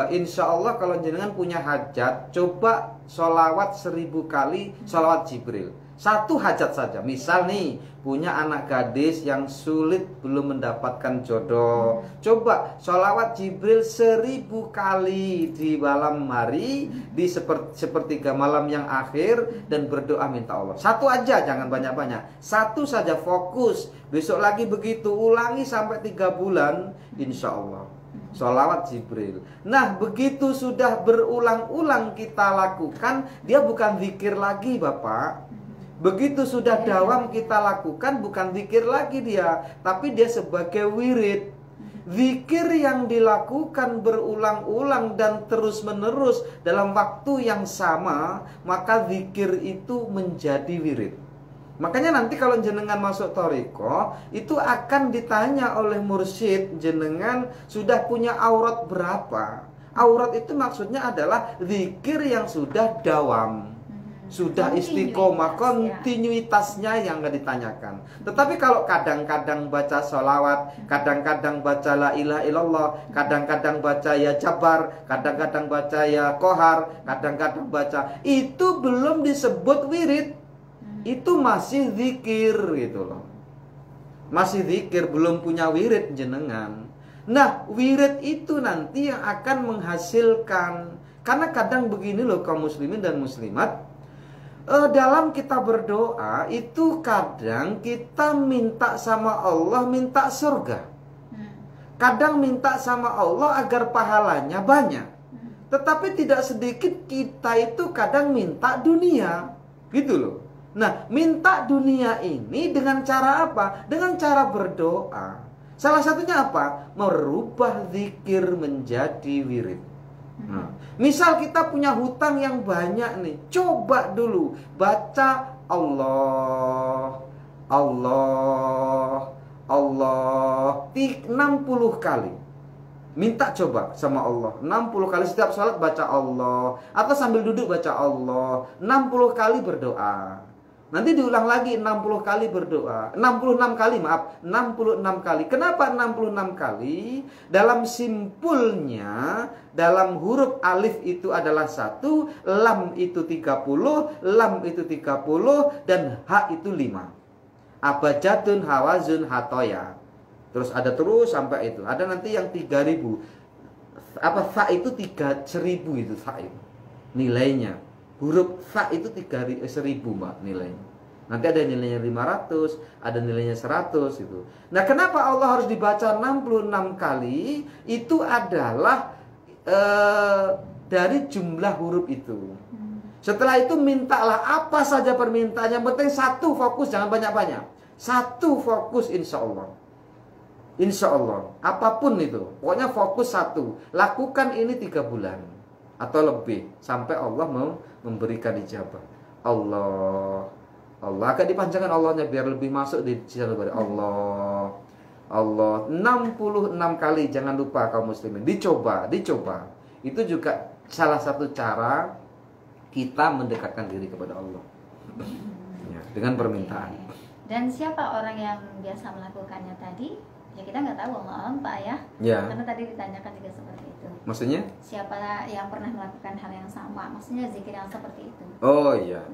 insya Allah kalau jenengan punya hajat, coba sholawat 1000 kali sholawat Jibril. Satu hajat saja. Misal nih, punya anak gadis yang sulit belum mendapatkan jodoh. Coba sholawat Jibril 1000 kali di malam hari, di sepertiga malam yang akhir, dan berdoa minta Allah. Satu aja, jangan banyak-banyak. Satu saja, fokus. Besok lagi begitu, ulangi sampai 3 bulan, insya Allah. Sholawat Jibril. Nah, begitu sudah berulang-ulang kita lakukan, dia bukan zikir lagi, Bapak. Begitu sudah dawam kita lakukan, bukan zikir lagi dia, tapi dia sebagai wirid. Zikir yang dilakukan berulang-ulang dan terus-menerus dalam waktu yang sama, maka zikir itu menjadi wirid. Makanya nanti kalau jenengan masuk thariqah, itu akan ditanya oleh mursyid, jenengan sudah punya aurat berapa? Aurat itu maksudnya adalah zikir yang sudah dawam, sudah istiqomah, kontinuitasnya yang nggak ditanyakan. Tetapi kalau kadang-kadang baca sholawat, kadang-kadang baca la ilaha illallah, kadang-kadang baca ya jabar, kadang-kadang baca ya kohar, kadang-kadang baca, itu belum disebut wirid. Itu masih zikir gitu loh. Masih zikir, belum punya wirid jenengan. Nah, wirid itu nanti yang akan menghasilkan. Karena kadang begini loh kaum muslimin dan muslimat, dalam kita berdoa itu kadang kita minta sama Allah, minta surga. Kadang minta sama Allah agar pahalanya banyak. Tetapi tidak sedikit kita itu kadang minta dunia. Gitu loh. Nah, minta dunia ini dengan cara apa? Dengan cara berdoa. Salah satunya apa? Merubah zikir menjadi wirid. Nah, misal kita punya hutang yang banyak nih, coba dulu baca Allah, Allah, Allah 60 kali. Minta coba sama Allah 60 kali setiap salat baca Allah, atau sambil duduk baca Allah 60 kali berdoa. Nanti diulang lagi 60 kali berdoa. 66 kali, maaf, 66 kali. Kenapa 66 kali? Dalam simpulnya, dalam huruf alif itu adalah 1, lam itu 30, lam itu 30, dan ha itu 5. Abajatun, hawazun, hatoya. Terus ada terus sampai itu. Ada nanti yang 3000. Apa, fa itu 3000 itu, fa itu nilainya. Huruf fa itu 1000, Mbak, nilainya. Nanti ada nilainya 500, ada nilainya 100 itu. Nah, kenapa Allah harus dibaca 66 kali? Itu adalah dari jumlah huruf itu. Setelah itu mintalah apa saja permintaan. Yang penting satu fokus, jangan banyak-banyak. Satu fokus, insya Allah. Insya Allah, apapun itu, pokoknya fokus satu. Lakukan ini 3 bulan atau lebih sampai Allah mau memberikan ijabah. Allah, Allah agak dipanjangkan Allahnya biar lebih masuk di channel Allah. Allah 66 kali, jangan lupa kaum muslimin. Dicoba. Itu juga salah satu cara kita mendekatkan diri kepada Allah. Ya, dengan permintaan. Dan siapa orang yang biasa melakukannya tadi? Ya kita nggak tahu, Allah Pak ya. Karena tadi ditanyakan juga seperti itu. Maksudnya? Siapa yang pernah melakukan hal yang sama? Maksudnya zikir yang seperti itu. Oh iya.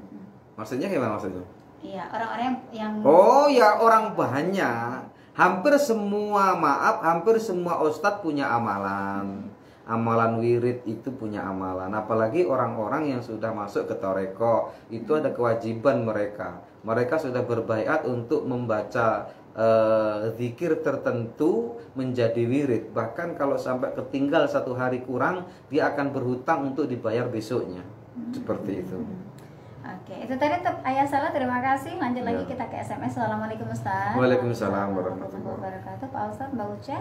Maksudnya gimana maksudnya? Iya, orang-orang yang oh ya, orang banyak. Hampir semua, hampir semua ustadz punya amalan. Amalan wirid itu punya amalan. Apalagi orang-orang yang sudah masuk ke thariqah, itu ada kewajiban mereka. Mereka sudah berbaiat untuk membaca zikir tertentu menjadi wirid. Bahkan kalau sampai ketinggal 1 hari kurang, dia akan berhutang untuk dibayar besoknya. Seperti itu. Oke, itu tadi ayah salah. Terima kasih. Lanjut lagi kita ke SMS. Assalamualaikum Ustaz. Waalaikumsalam warahmatullahi wabarakatuh. Pak Ustaz, Mbak Uca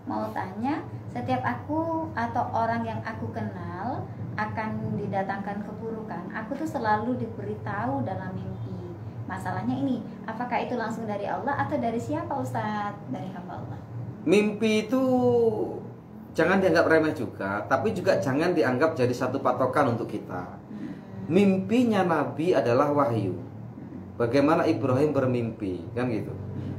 mau tanya, setiap aku atau orang yang aku kenal akan didatangkan keburukan, aku tuh selalu diberitahu dalam mimpi. Masalahnya ini, apakah itu langsung dari Allah atau dari siapa Ustaz? Dari hamba Allah. Mimpi itu jangan dianggap remeh juga, tapi juga jangan dianggap jadi satu patokan untuk kita. Mimpinya Nabi adalah wahyu. Bagaimana Ibrahim bermimpi, kan gitu.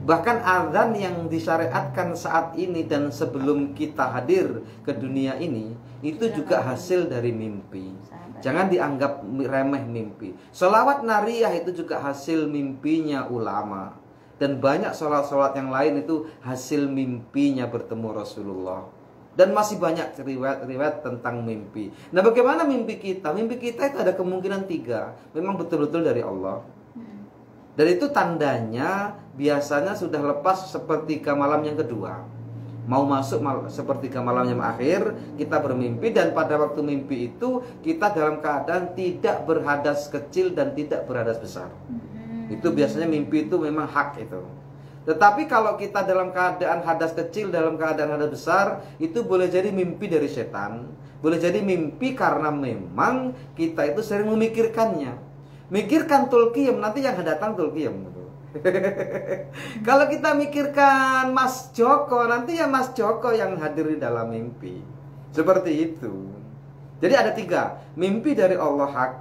Bahkan azan yang disyariatkan saat ini dan sebelum kita hadir ke dunia ini itu juga hasil dari mimpi. Jangan dianggap remeh mimpi. Sholawat nariyah itu juga hasil mimpinya ulama. Dan banyak sholat-sholat yang lain itu hasil mimpinya bertemu Rasulullah. Dan masih banyak riwayat-riwayat tentang mimpi. Nah, bagaimana mimpi kita? Mimpi kita itu ada kemungkinan 3. Memang betul-betul dari Allah. Dan itu tandanya biasanya sudah lepas sepertiga malam yang kedua. Mau masuk sepertiga malam yang akhir, kita bermimpi. Dan pada waktu mimpi itu kita dalam keadaan tidak berhadas kecil dan tidak berhadas besar. Itu biasanya mimpi itu memang hak itu. Tetapi kalau kita dalam keadaan hadas kecil, dalam keadaan hadas besar, itu boleh jadi mimpi dari setan. Boleh jadi mimpi karena memang kita itu sering memikirkannya. Mikirkan tulqiyam, nanti yang datang tulqiyam. Kalau kita mikirkan Mas Joko, nanti ya Mas Joko yang hadir di dalam mimpi. Seperti itu. Jadi ada 3. Mimpi dari Allah hak.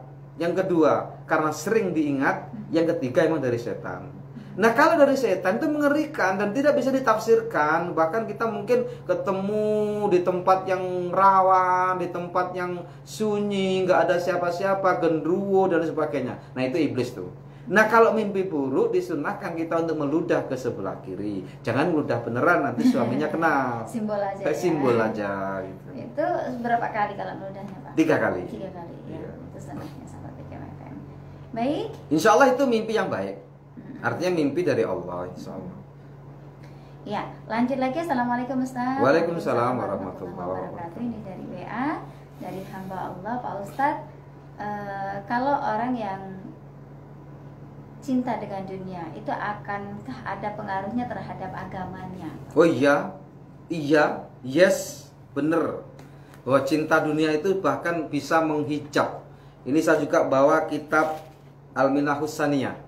Yang kedua, karena sering diingat. Yang ketiga emang dari setan. Nah, kalau dari setan itu mengerikan dan tidak bisa ditafsirkan. Bahkan kita mungkin ketemu di tempat yang rawan, di tempat yang sunyi, nggak ada siapa-siapa, genderuwo dan sebagainya. Nah, itu iblis tuh. Nah, kalau mimpi buruk disunahkan kita untuk meludah ke sebelah kiri. Jangan meludah beneran, nanti suaminya kena. Simbol aja. Simbol aja gitu. Itu berapa kali kalau meludahnya, Pak? 3 kali. 3 kali ya. Iya. Itu sunahnya sahabat BKMFM. Baik. Insya Allah itu mimpi yang baik. Artinya mimpi dari Allah, insya Allah. Ya, lanjut lagi. Assalamualaikum Ustaz. Waalaikumsalam warahmatullahi wabarakatuh. Ini dari WA, dari hamba Allah, Pak Ustadz. Kalau orang yang cinta dengan dunia, itu akankah ada pengaruhnya terhadap agamanya? Oh iya, yes, bener. Bahwa cinta dunia itu bahkan bisa menghijab. Ini saya juga bawa kitab Al-Minahus Saniyah.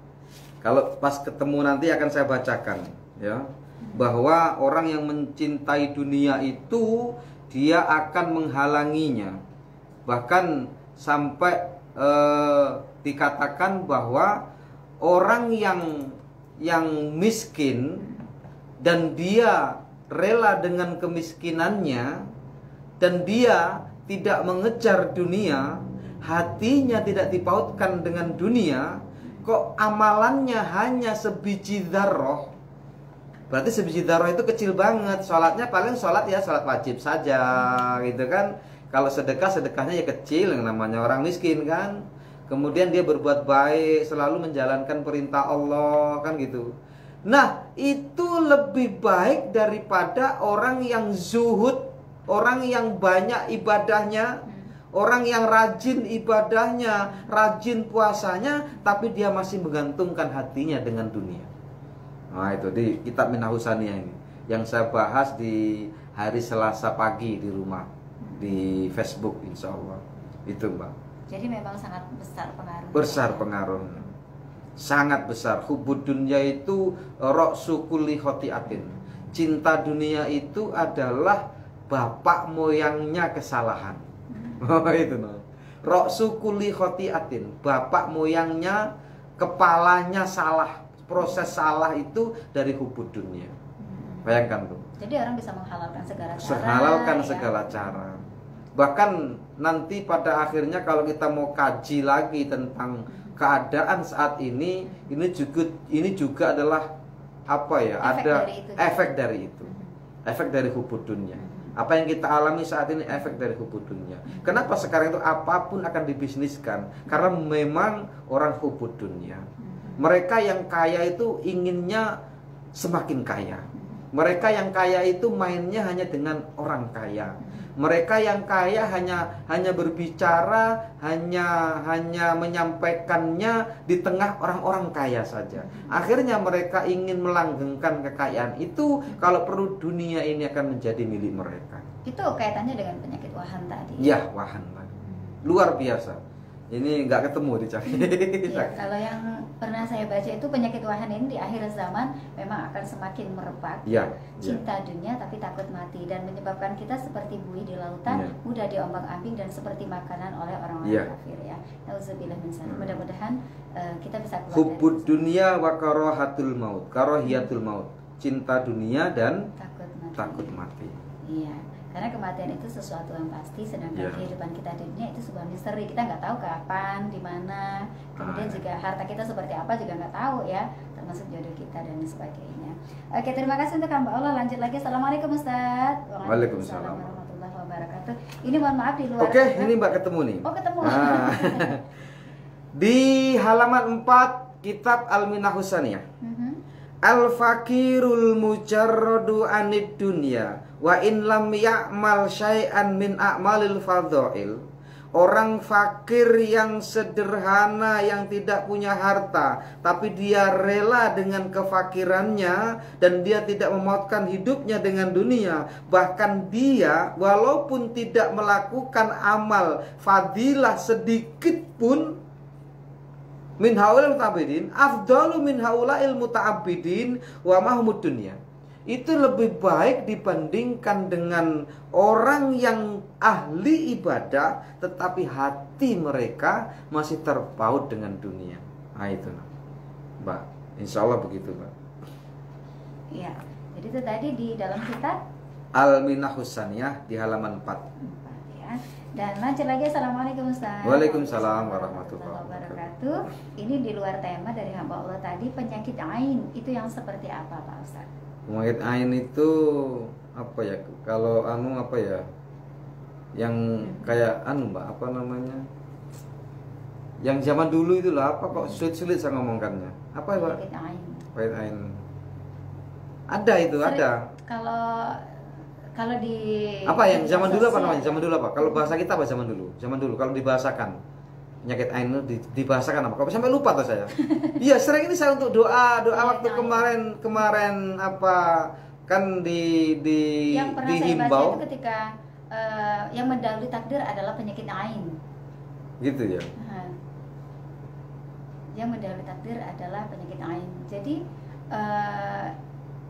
Kalau pas ketemu nanti akan saya bacakan, ya, bahwa orang yang mencintai dunia itu dia akan menghalanginya. Bahkan sampai dikatakan bahwa orang yang miskin dan dia rela dengan kemiskinannya dan dia tidak mengejar dunia, hatinya tidak dipautkan dengan dunia, kok amalannya hanya sebiji dzarrah. Berarti sebiji dzarrah itu kecil banget. Sholatnya paling sholat wajib saja gitu kan. Kalau sedekahnya ya kecil, yang namanya orang miskin kan. Kemudian dia berbuat baik, selalu menjalankan perintah Allah kan gitu. Nah, itu lebih baik daripada orang yang zuhud, orang yang banyak ibadahnya, orang yang rajin ibadahnya, rajin puasanya, tapi dia masih menggantungkan hatinya dengan dunia. Nah, itu di kitab Minahus Saniyah ini yang saya bahas di hari Selasa pagi di rumah, di Facebook insya Allah. Itu Mbak. Jadi memang sangat besar pengaruhnya. Besar pengaruhnya. Sangat besar. Hubbud dunya itu ra'su kulli khotiatin. Cinta dunia itu adalah bapak moyangnya kesalahan. Itu no. Ra'su kulli khotiatin. Bapak moyangnya, kepalanya salah. Proses salah itu dari hubbud dunya. Bayangkan tuh. Jadi orang bisa menghalalkan segala cara. Menghalalkan segala cara. Bahkan nanti pada akhirnya kalau kita mau kaji lagi tentang keadaan saat ini juga adalah apa ya? Efek dari itu. Efek dari hubbud dunya. Apa yang kita alami saat ini efek dari hubbud dunya. Kenapa sekarang itu apapun akan dibisniskan? Karena memang orang hubbud dunya. Mereka yang kaya itu inginnya semakin kaya. Mereka yang kaya itu mainnya hanya dengan orang kaya. Mereka yang kaya hanya berbicara, hanya menyampaikannya di tengah orang-orang kaya saja. Akhirnya mereka ingin melanggengkan kekayaan itu, kalau perlu dunia ini akan menjadi milik mereka. Itu kaitannya dengan penyakit wahan tadi. Ya, wahan tadi. Luar biasa. Ini nggak ketemu dicari. Ya, kalau yang pernah saya baca itu penyakit wahan ini di akhir zaman memang akan semakin merebak. Ya, cinta dunia tapi takut mati, dan menyebabkan kita seperti buih di lautan, mudah diombang-ambing dan seperti makanan oleh orang-orang kafir ya. Nah, Nauzubillah min dzalik. Mudah-mudahan kita bisa keluar Hubbud dari dunia wa karahatul maut, karahiyatul maut, cinta dunia dan takut mati. takut mati. Iya, karena kematian itu sesuatu yang pasti, sedangkan Iya. kehidupan kita di dunia itu sebuah misteri. Kita nggak tahu kapan, di mana. Kemudian juga harta kita seperti apa juga nggak tahu ya, termasuk jodoh kita dan sebagainya. Oke, terima kasih untuk hamba Allah. Lanjut lagi. Assalamualaikum Ustaz. Waalaikumsalam warahmatullahi wabarakatuh. Ini mohon maaf di luar. Oke, ini Mbak ketemu nih. Oh, ketemu. Nah, di halaman 4 kitab Al-Minahus Saniyah. Mhm. Al-fakirul mujarradu anid dunya wa in lam ya'mal syai'an min a'malil fadha'il. Orang fakir yang sederhana, yang tidak punya harta, tapi dia rela dengan kefakirannya dan dia tidak memautkan hidupnya dengan dunia. Bahkan dia walaupun tidak melakukan amal fadilah sedikit pun, min haulil muta'abbidin afdalu min haulail muta'abbidin wa mahmud dunya. Itu lebih baik dibandingkan dengan orang yang ahli ibadah tetapi hati mereka masih terpaut dengan dunia. Nah itu Mbak, insya Allah begitu Mbak. Iya, jadi itu tadi di dalam kitab Al-Minahus Saniyah di halaman 4. ya. Dan lanjut lagi. Assalamualaikum Ustaz. Waalaikumsalam warahmatullahi wabarakatuh. Ini di luar tema dari hamba Allah tadi, penyakit ain itu yang seperti apa Pak Ustaz? Penyakit ain itu apa ya? Kalau apa ya? Yang kayak Mbak, apa namanya? Yang zaman dulu itulah, apa kok sulit-sulit saya ngomongkannya? Apa ya Pak? Penyakit ain. Penyakit ain. Ada itu, ada. Kalau di Apa yang zaman dulu apa sosial, namanya? Zaman dulu apa? Kalau bahasa kita apa zaman dulu? Zaman dulu kalau dibahasakan penyakit ain itu dibahasakan apa? Kok sampai lupa tuh saya. Iya, sering ini saya untuk doa waktu kemarin apa kan yang pernah saya baca dihimbau itu ketika yang mendahului takdir adalah penyakit ain. gitu ya. Yang mendahului takdir adalah penyakit ain. Jadi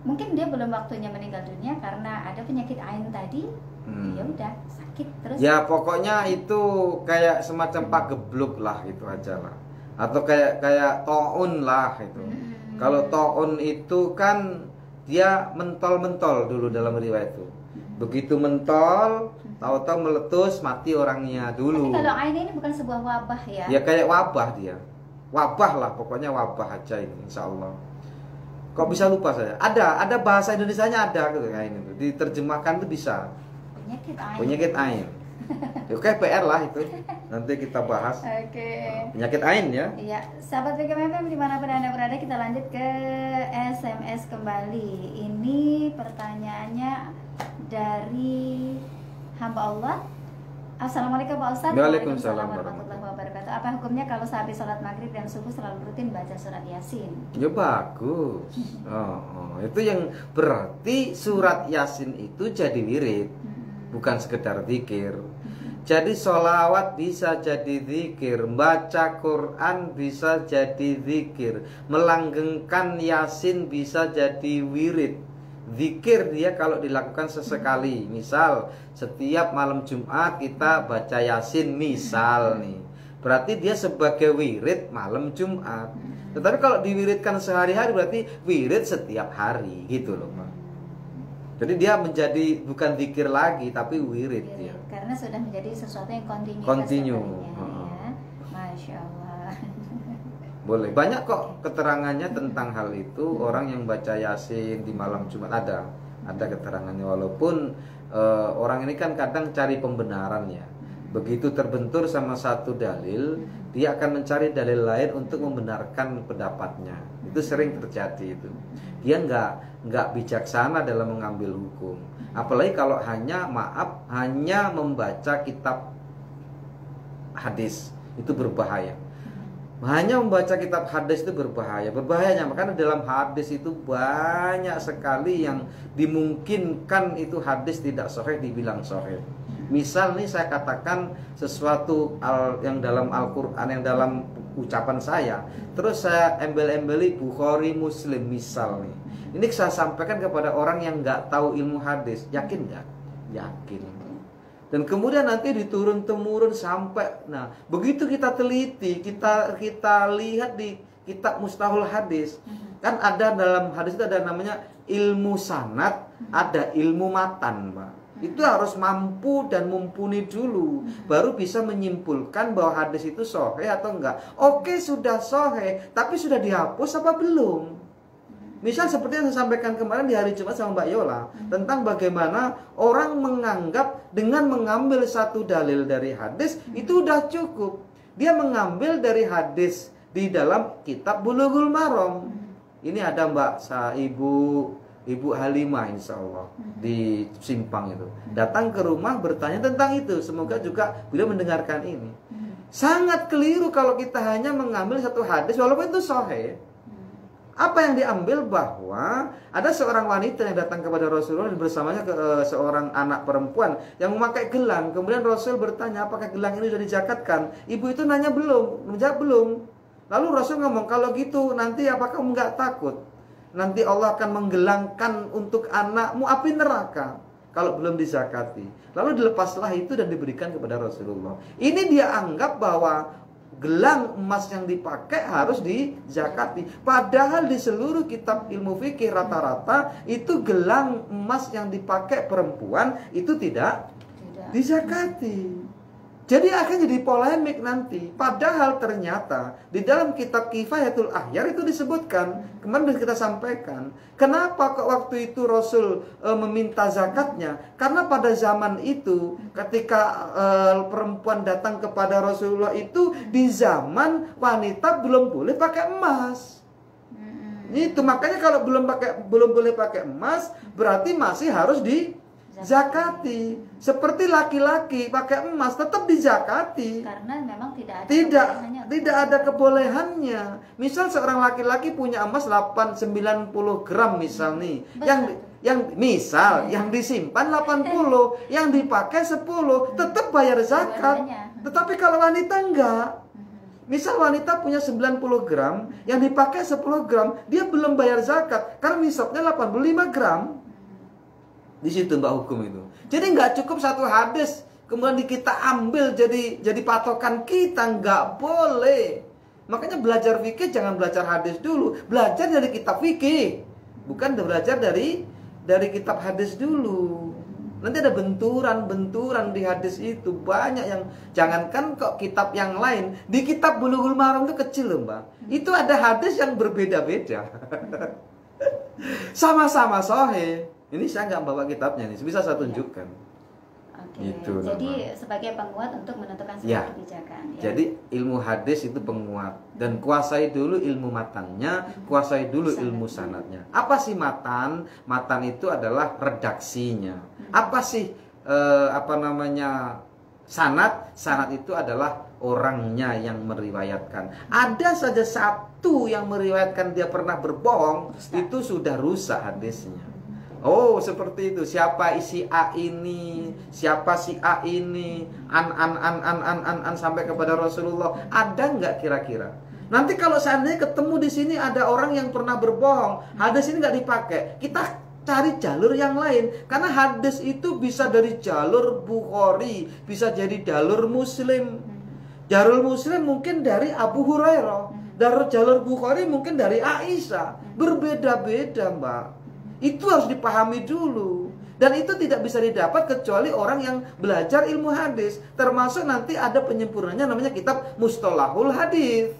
mungkin dia belum waktunya meninggal dunia karena ada penyakit ain tadi. Ya udah sakit terus. Ya pokoknya itu kayak semacam pagebluk lah gitu aja lah. Atau kayak taun lah itu. Kalau taun itu kan dia mentol-mentol dulu dalam riwayat itu. Begitu mentol, tahu-tahu meletus, mati orangnya dulu. Tapi kalau ain ini bukan sebuah wabah ya? Ya kayak wabah dia. Wabah lah, pokoknya wabah aja ini, insya Allah. Kok bisa lupa saya? Ada bahasa Indonesianya ada gitu kayak ini. Diterjemahkan itu bisa. Penyakit ain. Oke, PR lah itu. Nanti kita bahas. Oke. Penyakit ain ya. Iya, sahabat BKMFM dimanapun Anda berada, kita lanjut ke SMS kembali. Ini pertanyaannya dari hamba Allah. Assalamualaikum Pak Ustadz. Waalaikumsalam warahmatullahi wabarakatuh. Apa hukumnya kalau sehabis sholat maghrib dan subuh selalu rutin baca surat Yasin? Ya bagus. Itu yang berarti surat Yasin itu jadi wirid, bukan sekedar zikir. Jadi sholawat bisa jadi zikir, baca Quran bisa jadi zikir, melanggengkan Yasin bisa jadi wirid. Zikir dia kalau dilakukan sesekali, misal setiap malam Jumat kita baca Yasin misal nih, berarti dia sebagai wirid malam Jumat. Tetapi kalau diwiridkan sehari-hari berarti wirid setiap hari gitu loh Pak. Jadi dia menjadi bukan zikir lagi tapi wirid ya. Karena sudah menjadi sesuatu yang Continue. Ya. Masya Allah. Boleh, banyak kok keterangannya tentang hal itu. Orang yang baca Yasin di malam Jumat ada keterangannya. Walaupun orang ini kan kadang cari pembenaran ya. Begitu terbentur sama satu dalil, dia akan mencari dalil lain untuk membenarkan pendapatnya. Itu sering terjadi itu. Dia nggak bijaksana dalam mengambil hukum. Apalagi kalau hanya membaca kitab hadis, itu berbahaya. Hanya membaca kitab hadis itu berbahaya. Berbahayanya makanya dalam hadis itu banyak sekali yang dimungkinkan itu hadis tidak sahih dibilang sahih. Misal nih saya katakan sesuatu yang dalam Al-Qur'an, yang dalam ucapan saya, terus saya embel-embeli Bukhari Muslim misal nih. Ini saya sampaikan kepada orang yang nggak tahu ilmu hadis, yakin nggak? Yakin. Dan kemudian nanti diturun-temurun sampai, nah begitu kita teliti, kita lihat di kitab Mustalahul Hadis, kan ada dalam hadis itu ada namanya ilmu sanad, ada ilmu matan, Pak. Itu harus mampu dan mumpuni dulu, baru bisa menyimpulkan bahwa hadis itu sahih atau enggak. Oke, sudah sahih, tapi sudah dihapus apa belum? Misal seperti yang saya sampaikan kemarin di hari Jumat sama Mbak Yola, tentang bagaimana orang menganggap dengan mengambil satu dalil dari hadis itu udah cukup. Dia mengambil dari hadis di dalam kitab Bulughul Maram. Ini ada Ibu Halimah insya Allah di Simpang itu. Datang ke rumah bertanya tentang itu. Semoga juga beliau mendengarkan ini. Sangat keliru kalau kita hanya mengambil satu hadis walaupun itu sahih. Apa yang diambil bahwa ada seorang wanita yang datang kepada Rasulullah dan bersamanya seorang anak perempuan yang memakai gelang. Kemudian Rasul bertanya, apakah gelang ini sudah dizakatkan? Ibu itu nanya belum, menjawab belum. Lalu Rasul ngomong, kalau gitu nanti apakah kamu nggak takut? Nanti Allah akan menggelangkan untuk anakmu api neraka kalau belum dizakati. Lalu dilepaslah itu dan diberikan kepada Rasulullah. Ini dia anggap bahwa gelang emas yang dipakai harus dizakati. Padahal di seluruh kitab ilmu fikih rata-rata itu gelang emas yang dipakai perempuan itu tidak dizakati. Jadi akan jadi polemik nanti. Padahal ternyata di dalam kitab Kifayatul Ahyar itu disebutkan, kemarin kita sampaikan, kenapa kok waktu itu Rasul meminta zakatnya? Karena pada zaman itu ketika perempuan datang kepada Rasulullah itu di zaman wanita belum boleh pakai emas. Itu makanya kalau belum boleh pakai emas berarti masih harus zakati. Seperti laki-laki pakai emas tetap dizakati. Karena memang tidak ada kebolehannya. Misal seorang laki-laki punya emas 90 gram misal nih. Yang disimpan 80, yang dipakai 10, tetap bayar zakat. Tetapi kalau wanita enggak. Misal wanita punya 90 gram, yang dipakai 10 gram, dia belum bayar zakat karena nisabnya 85 gram. Di situ Mbak hukum itu. Jadi nggak cukup satu hadis kemudian kita ambil jadi patokan kita, nggak boleh. Makanya belajar fikih jangan belajar hadis dulu, belajar dari kitab fikih, bukan belajar dari kitab hadis dulu. Nanti ada benturan di hadis itu banyak yang jangankan kok kitab yang lain, di kitab Bulughul Maram itu kecil loh Mbak. Itu ada hadis yang berbeda-beda. Sama-sama sahih. Ini saya nggak bawa kitabnya nih, bisa saya tunjukkan. Oke. Itu Jadi sebagai penguat untuk menentukan sebuah kebijakan. Ya. Jadi ilmu hadis itu penguat dan kuasai dulu ilmu matannya, kuasai dulu ilmu sanadnya. Apa sih matan? Matan itu adalah redaksinya. Apa sih sanad? Sanad itu adalah orangnya yang meriwayatkan. Ada saja satu yang meriwayatkan dia pernah berbohong, itu sudah rusak hadisnya. Oh, seperti itu. Siapa isi A ini? Siapa si A ini? An sampai kepada Rasulullah. Ada nggak kira-kira? Nanti kalau seandainya ketemu di sini ada orang yang pernah berbohong, hadis ini nggak dipakai, kita cari jalur yang lain. Karena hadis itu bisa dari jalur Bukhari, bisa jadi jalur Muslim. Jalur Muslim mungkin dari Abu Hurairah, dari jalur Bukhari mungkin dari Aisyah. Berbeda-beda, Mbak. Itu harus dipahami dulu. Dan itu tidak bisa didapat kecuali orang yang belajar ilmu hadis. Termasuk nanti ada penyempurnanya namanya kitab Mustalahul Hadis.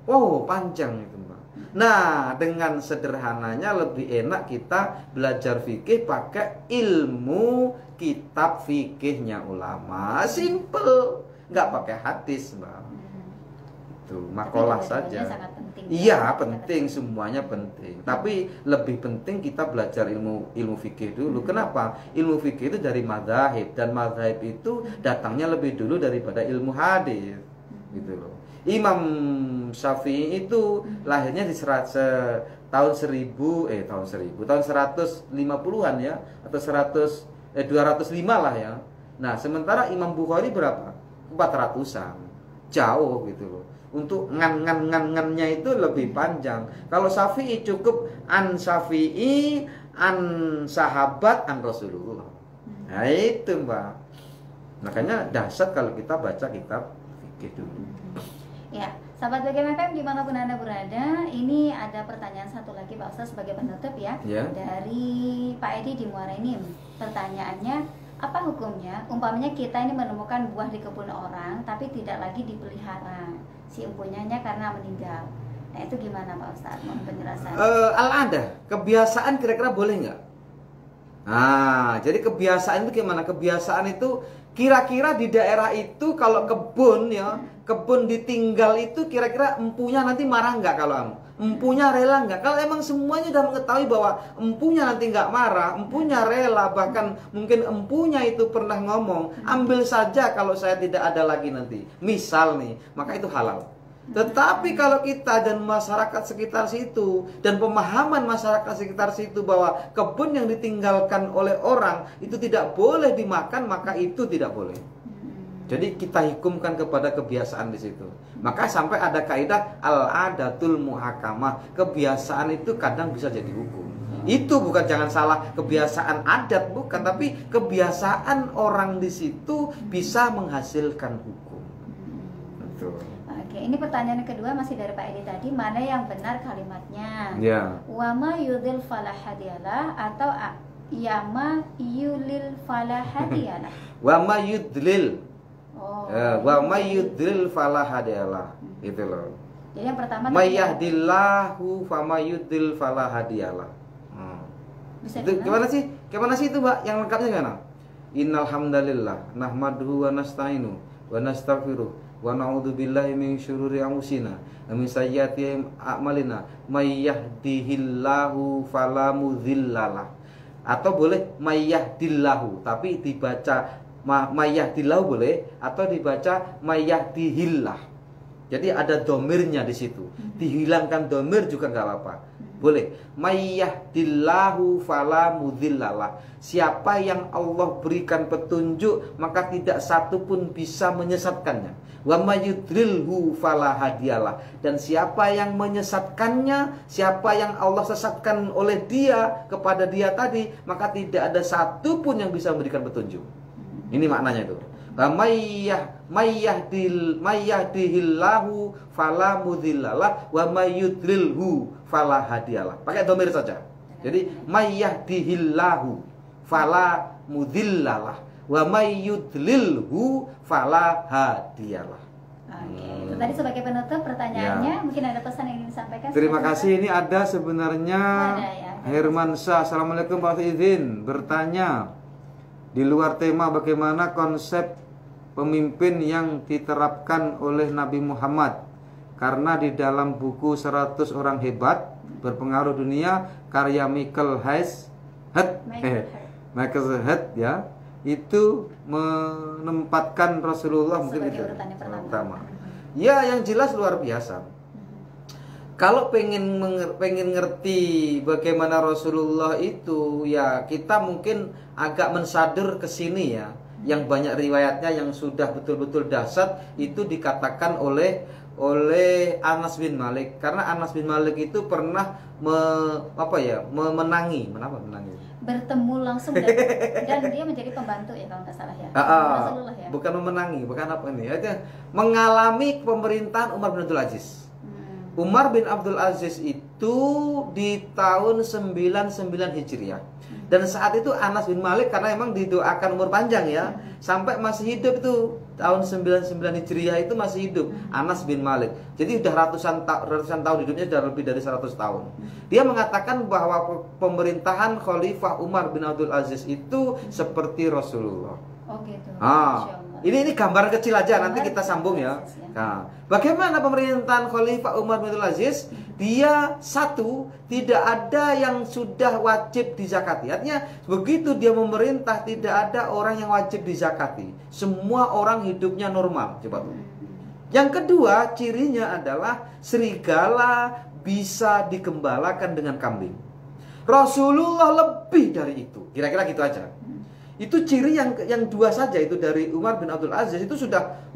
Wow, panjang itu Mbak. Nah, dengan sederhananya lebih enak kita belajar fikih pakai ilmu kitab fikihnya ulama. Simple. Nggak pakai hadis Mbak. Itu makalah saja. Iya, penting, semuanya penting. Tapi lebih penting kita belajar ilmu fikih dulu. Kenapa? Ilmu fikih itu dari madzhab dan madzhab itu datangnya lebih dulu daripada ilmu hadis. Gitu loh. Imam Syafi'i itu lahirnya di tahun 150-an ya, atau 205 lah ya. Nah, sementara Imam Bukhari berapa? 400-an. Jauh gitu loh. Untuk ngan-ngannya itu lebih panjang. Kalau Syafi'i cukup an Syafi'i, an sahabat, an Rasulullah. Nah itu Mbak. Makanya dahsyat kalau kita baca kitab fikih dulu. Ya, sahabat BGMFM dimanapun Anda berada, ini ada pertanyaan satu lagi Pak Ustaz sebagai penutup ya, dari Pak Edi di Muara Enim. Pertanyaannya, apa hukumnya umpamanya kita ini menemukan buah di kebun orang tapi tidak lagi dipelihara, si empunyanya karena meninggal. Nah itu gimana Pak Ustaz? Mohon penjelasan. Al-ada, kebiasaan kira-kira boleh nggak? Nah, jadi kebiasaan itu gimana? Kebiasaan itu kira-kira di daerah itu kalau kebun ya, kebun ditinggal itu kira-kira empunya nanti marah nggak kalau empunya rela nggak? Kalau emang semuanya udah mengetahui bahwa empunya nanti nggak marah, empunya rela, bahkan mungkin empunya itu pernah ngomong, ambil saja kalau saya tidak ada lagi nanti, misal nih, maka itu halal. Tetapi kalau kita dan masyarakat sekitar situ dan pemahaman masyarakat sekitar situ bahwa kebun yang ditinggalkan oleh orang itu tidak boleh dimakan, maka itu tidak boleh. Jadi kita hukumkan kepada kebiasaan di situ. Maka sampai ada kaidah al-adatul muhakamah. Kebiasaan itu kadang bisa jadi hukum. Itu bukan, jangan salah, kebiasaan adat bukan, tapi kebiasaan orang di situ bisa menghasilkan hukum. Betul. Oke, ini pertanyaan kedua masih dari Pak Edi tadi, mana yang benar kalimatnya? Ya. Wama yudil falahadiyalah atau yama yulil falahadiyalah? Wama yudlil. Oh. Wama yudlil falahadiyalah. Itu loh. Jadi yang pertama Mayahdillahu fama yudlil falahadiyalah. Bisa Itu gimana sih? Gimana sih itu, Mbak? Yang lengkapnya gimana? Innal hamdalillah nahmaduhu wa nasta'inu wa nastaghfiruh wa na'udzu billahi min syururi anfusina wa min sayyiati a'malina may yahdihillahu fala mudhillalah. Atau boleh may yahdillahu, tapi dibaca may yahdillahu boleh, atau dibaca may yahdihillah. Jadi ada domirnya di situ. Dihilangkan domir juga nggak apa-apa. Boleh. May yahdillahu fala mudhillalah. Siapa yang Allah berikan petunjuk, maka tidak satu pun bisa menyesatkannya. Wa may yudlilhu fala hadiyalah. Dan siapa yang menyesatkannya, siapa yang Allah sesatkan oleh dia kepada dia tadi, maka tidak ada satu pun yang bisa memberikan petunjuk. Ini maknanya itu. Mayyahdihillahu fala mudhillalah wa mayyudlilhu fala hadiyalah. Pakai domir saja. Jadi mayyahdihillahu fala mudhillalah wa mayyudlilhu fala hadiyalah. Oke, itu tadi sebagai penutup pertanyaannya. Mungkin ada pesan yang ingin disampaikan. Terima kasih. Ini ada sebenarnya Hermansyah. Assalamualaikum Pak Izin bertanya, di luar tema bagaimana konsep pemimpin yang diterapkan oleh Nabi Muhammad, karena di dalam buku 100 orang hebat berpengaruh dunia karya Michael Hyatt ya, itu menempatkan Rasulullah mungkin itu pertama. Ya, yang jelas luar biasa. Kalau pengen ngerti bagaimana Rasulullah itu, ya kita mungkin agak mensadur ke sini ya. Yang banyak riwayatnya yang sudah betul-betul dahsyat itu dikatakan oleh Anas bin Malik. Karena Anas bin Malik itu pernah menangi bertemu langsung dan dia menjadi pembantu ya kalau nggak salah ya. Rasulullah ya. Bukan memenangi, bukan apa ini. Mengalami pemerintahan Umar bin Abdul Aziz. Umar bin Abdul Aziz itu di tahun 99 Hijriah. Dan saat itu Anas bin Malik, karena memang didoakan umur panjang ya, sampai masih hidup itu tahun 99 Hijriah itu masih hidup Anas bin Malik. Jadi udah ratusan tahun hidupnya, sudah lebih dari 100 tahun. Dia mengatakan bahwa pemerintahan Khalifah Umar bin Abdul Aziz itu seperti Rasulullah. Oh gitu. Ini gambar kecil aja, nanti kita sambung ya. Nah, bagaimana pemerintahan Khalifah Umar bin Abdul Aziz? Dia satu, tidak ada yang sudah wajib dizakati. Artinya begitu dia memerintah, tidak ada orang yang wajib dizakati. Semua orang hidupnya normal. Coba tuh. Yang kedua, cirinya adalah serigala bisa digembalakan dengan kambing. Rasulullah lebih dari itu. Kira-kira gitu aja. Itu ciri yang dua saja itu dari Umar bin Abdul Aziz itu sudah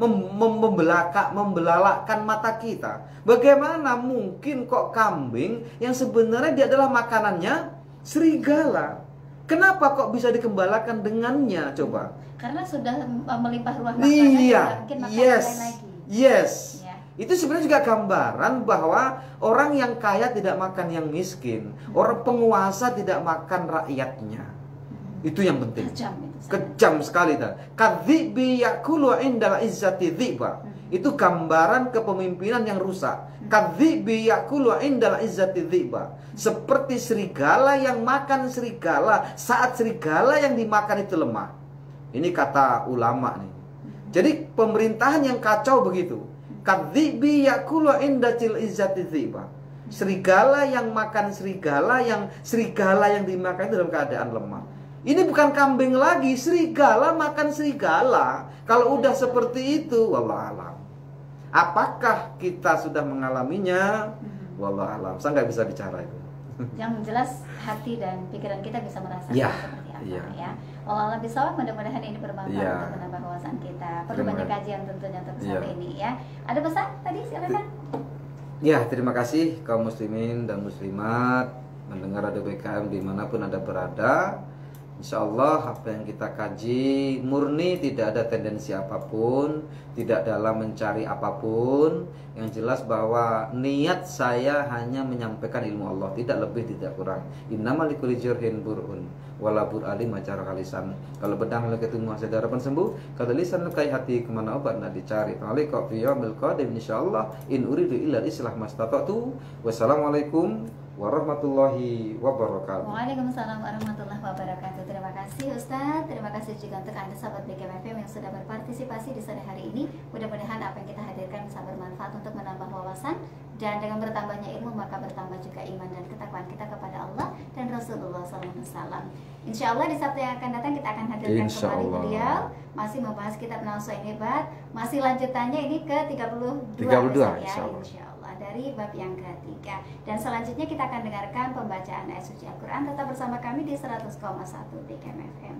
membelalakkan mata kita. Bagaimana mungkin kok kambing yang sebenarnya dia adalah makanannya serigala. Kenapa kok bisa dikembalakan dengannya? Coba. Karena sudah melimpah ruah makanannya, Iya, mungkin makan yes, lain lagi. yes. Ya. Itu sebenarnya juga gambaran bahwa orang yang kaya tidak makan yang miskin, orang penguasa tidak makan rakyatnya. Itu yang penting. Kejam itu. Kejam sekali dah. Kadzibi yakulu indal izzati dziba. Itu gambaran kepemimpinan yang rusak. Kadzibi yakulu indal izzati dziba. Seperti serigala yang makan serigala saat serigala yang dimakan itu lemah. Ini kata ulama nih. Jadi pemerintahan yang kacau begitu. Kadzibi yakulu indal izzati dziba. Serigala yang makan serigala yang dimakan itu dalam keadaan lemah. Ini bukan kambing lagi, serigala makan serigala. Kalau udah seperti itu, wallahualam. Apakah kita sudah mengalaminya? Wallahualam. Saya nggak bisa bicara itu. Yang jelas hati dan pikiran kita bisa merasakan Ya, seperti apa ya. ya. Wallahualam bisawab, mudah-mudahan ini bermanfaat Ya. untuk menambah wawasan kita. Perlu Terima banyak kasih. kajian tentunya untuk Ya. saat ini ya. Ada pesan tadi, silakan. Ya, terima kasih kaum muslimin dan muslimat mendengar Radio BKM dimanapun Anda berada. Insya Allah apa yang kita kaji murni, tidak ada tendensi apapun, tidak dalam mencari apapun. Yang jelas bahwa niat saya hanya menyampaikan ilmu Allah, tidak lebih tidak kurang. Innamal likulli jurhin burun wala bur alim acara kalisan. Kalau bedang lu ketemu hasil harapan sembuh, kalau lisan lukai hati kemana obat nak dicari. Ta'alaiqa fi yaumil qadim insyaallah in uridu illa islah mastata'tu. Wassalamualaikum warahmatullahi wabarakatuh. Waalaikumsalam warahmatullahi wabarakatuh. Terima kasih Ustadz. Terima kasih juga untuk Anda sahabat BKM FM yang sudah berpartisipasi di sore hari ini. Mudah-mudahan apa yang kita hadirkan bisa bermanfaat untuk menambah wawasan, dan dengan bertambahnya ilmu maka bertambah juga iman dan ketakwaan kita kepada Allah dan Rasulullah SAW. Insya Allah di Sabtu yang akan datang kita akan hadirkan Insya kembali Allah. beliau masih membahas kitab Nasuhain Hebat, masih lanjutannya ini ke 32 32, ya, insya Allah. insya Allah dari bab yang ketiga. Dan selanjutnya kita akan dengarkan pembacaan ayat suci Al-Quran. Tetap bersama kami di 100,1 BKM FM.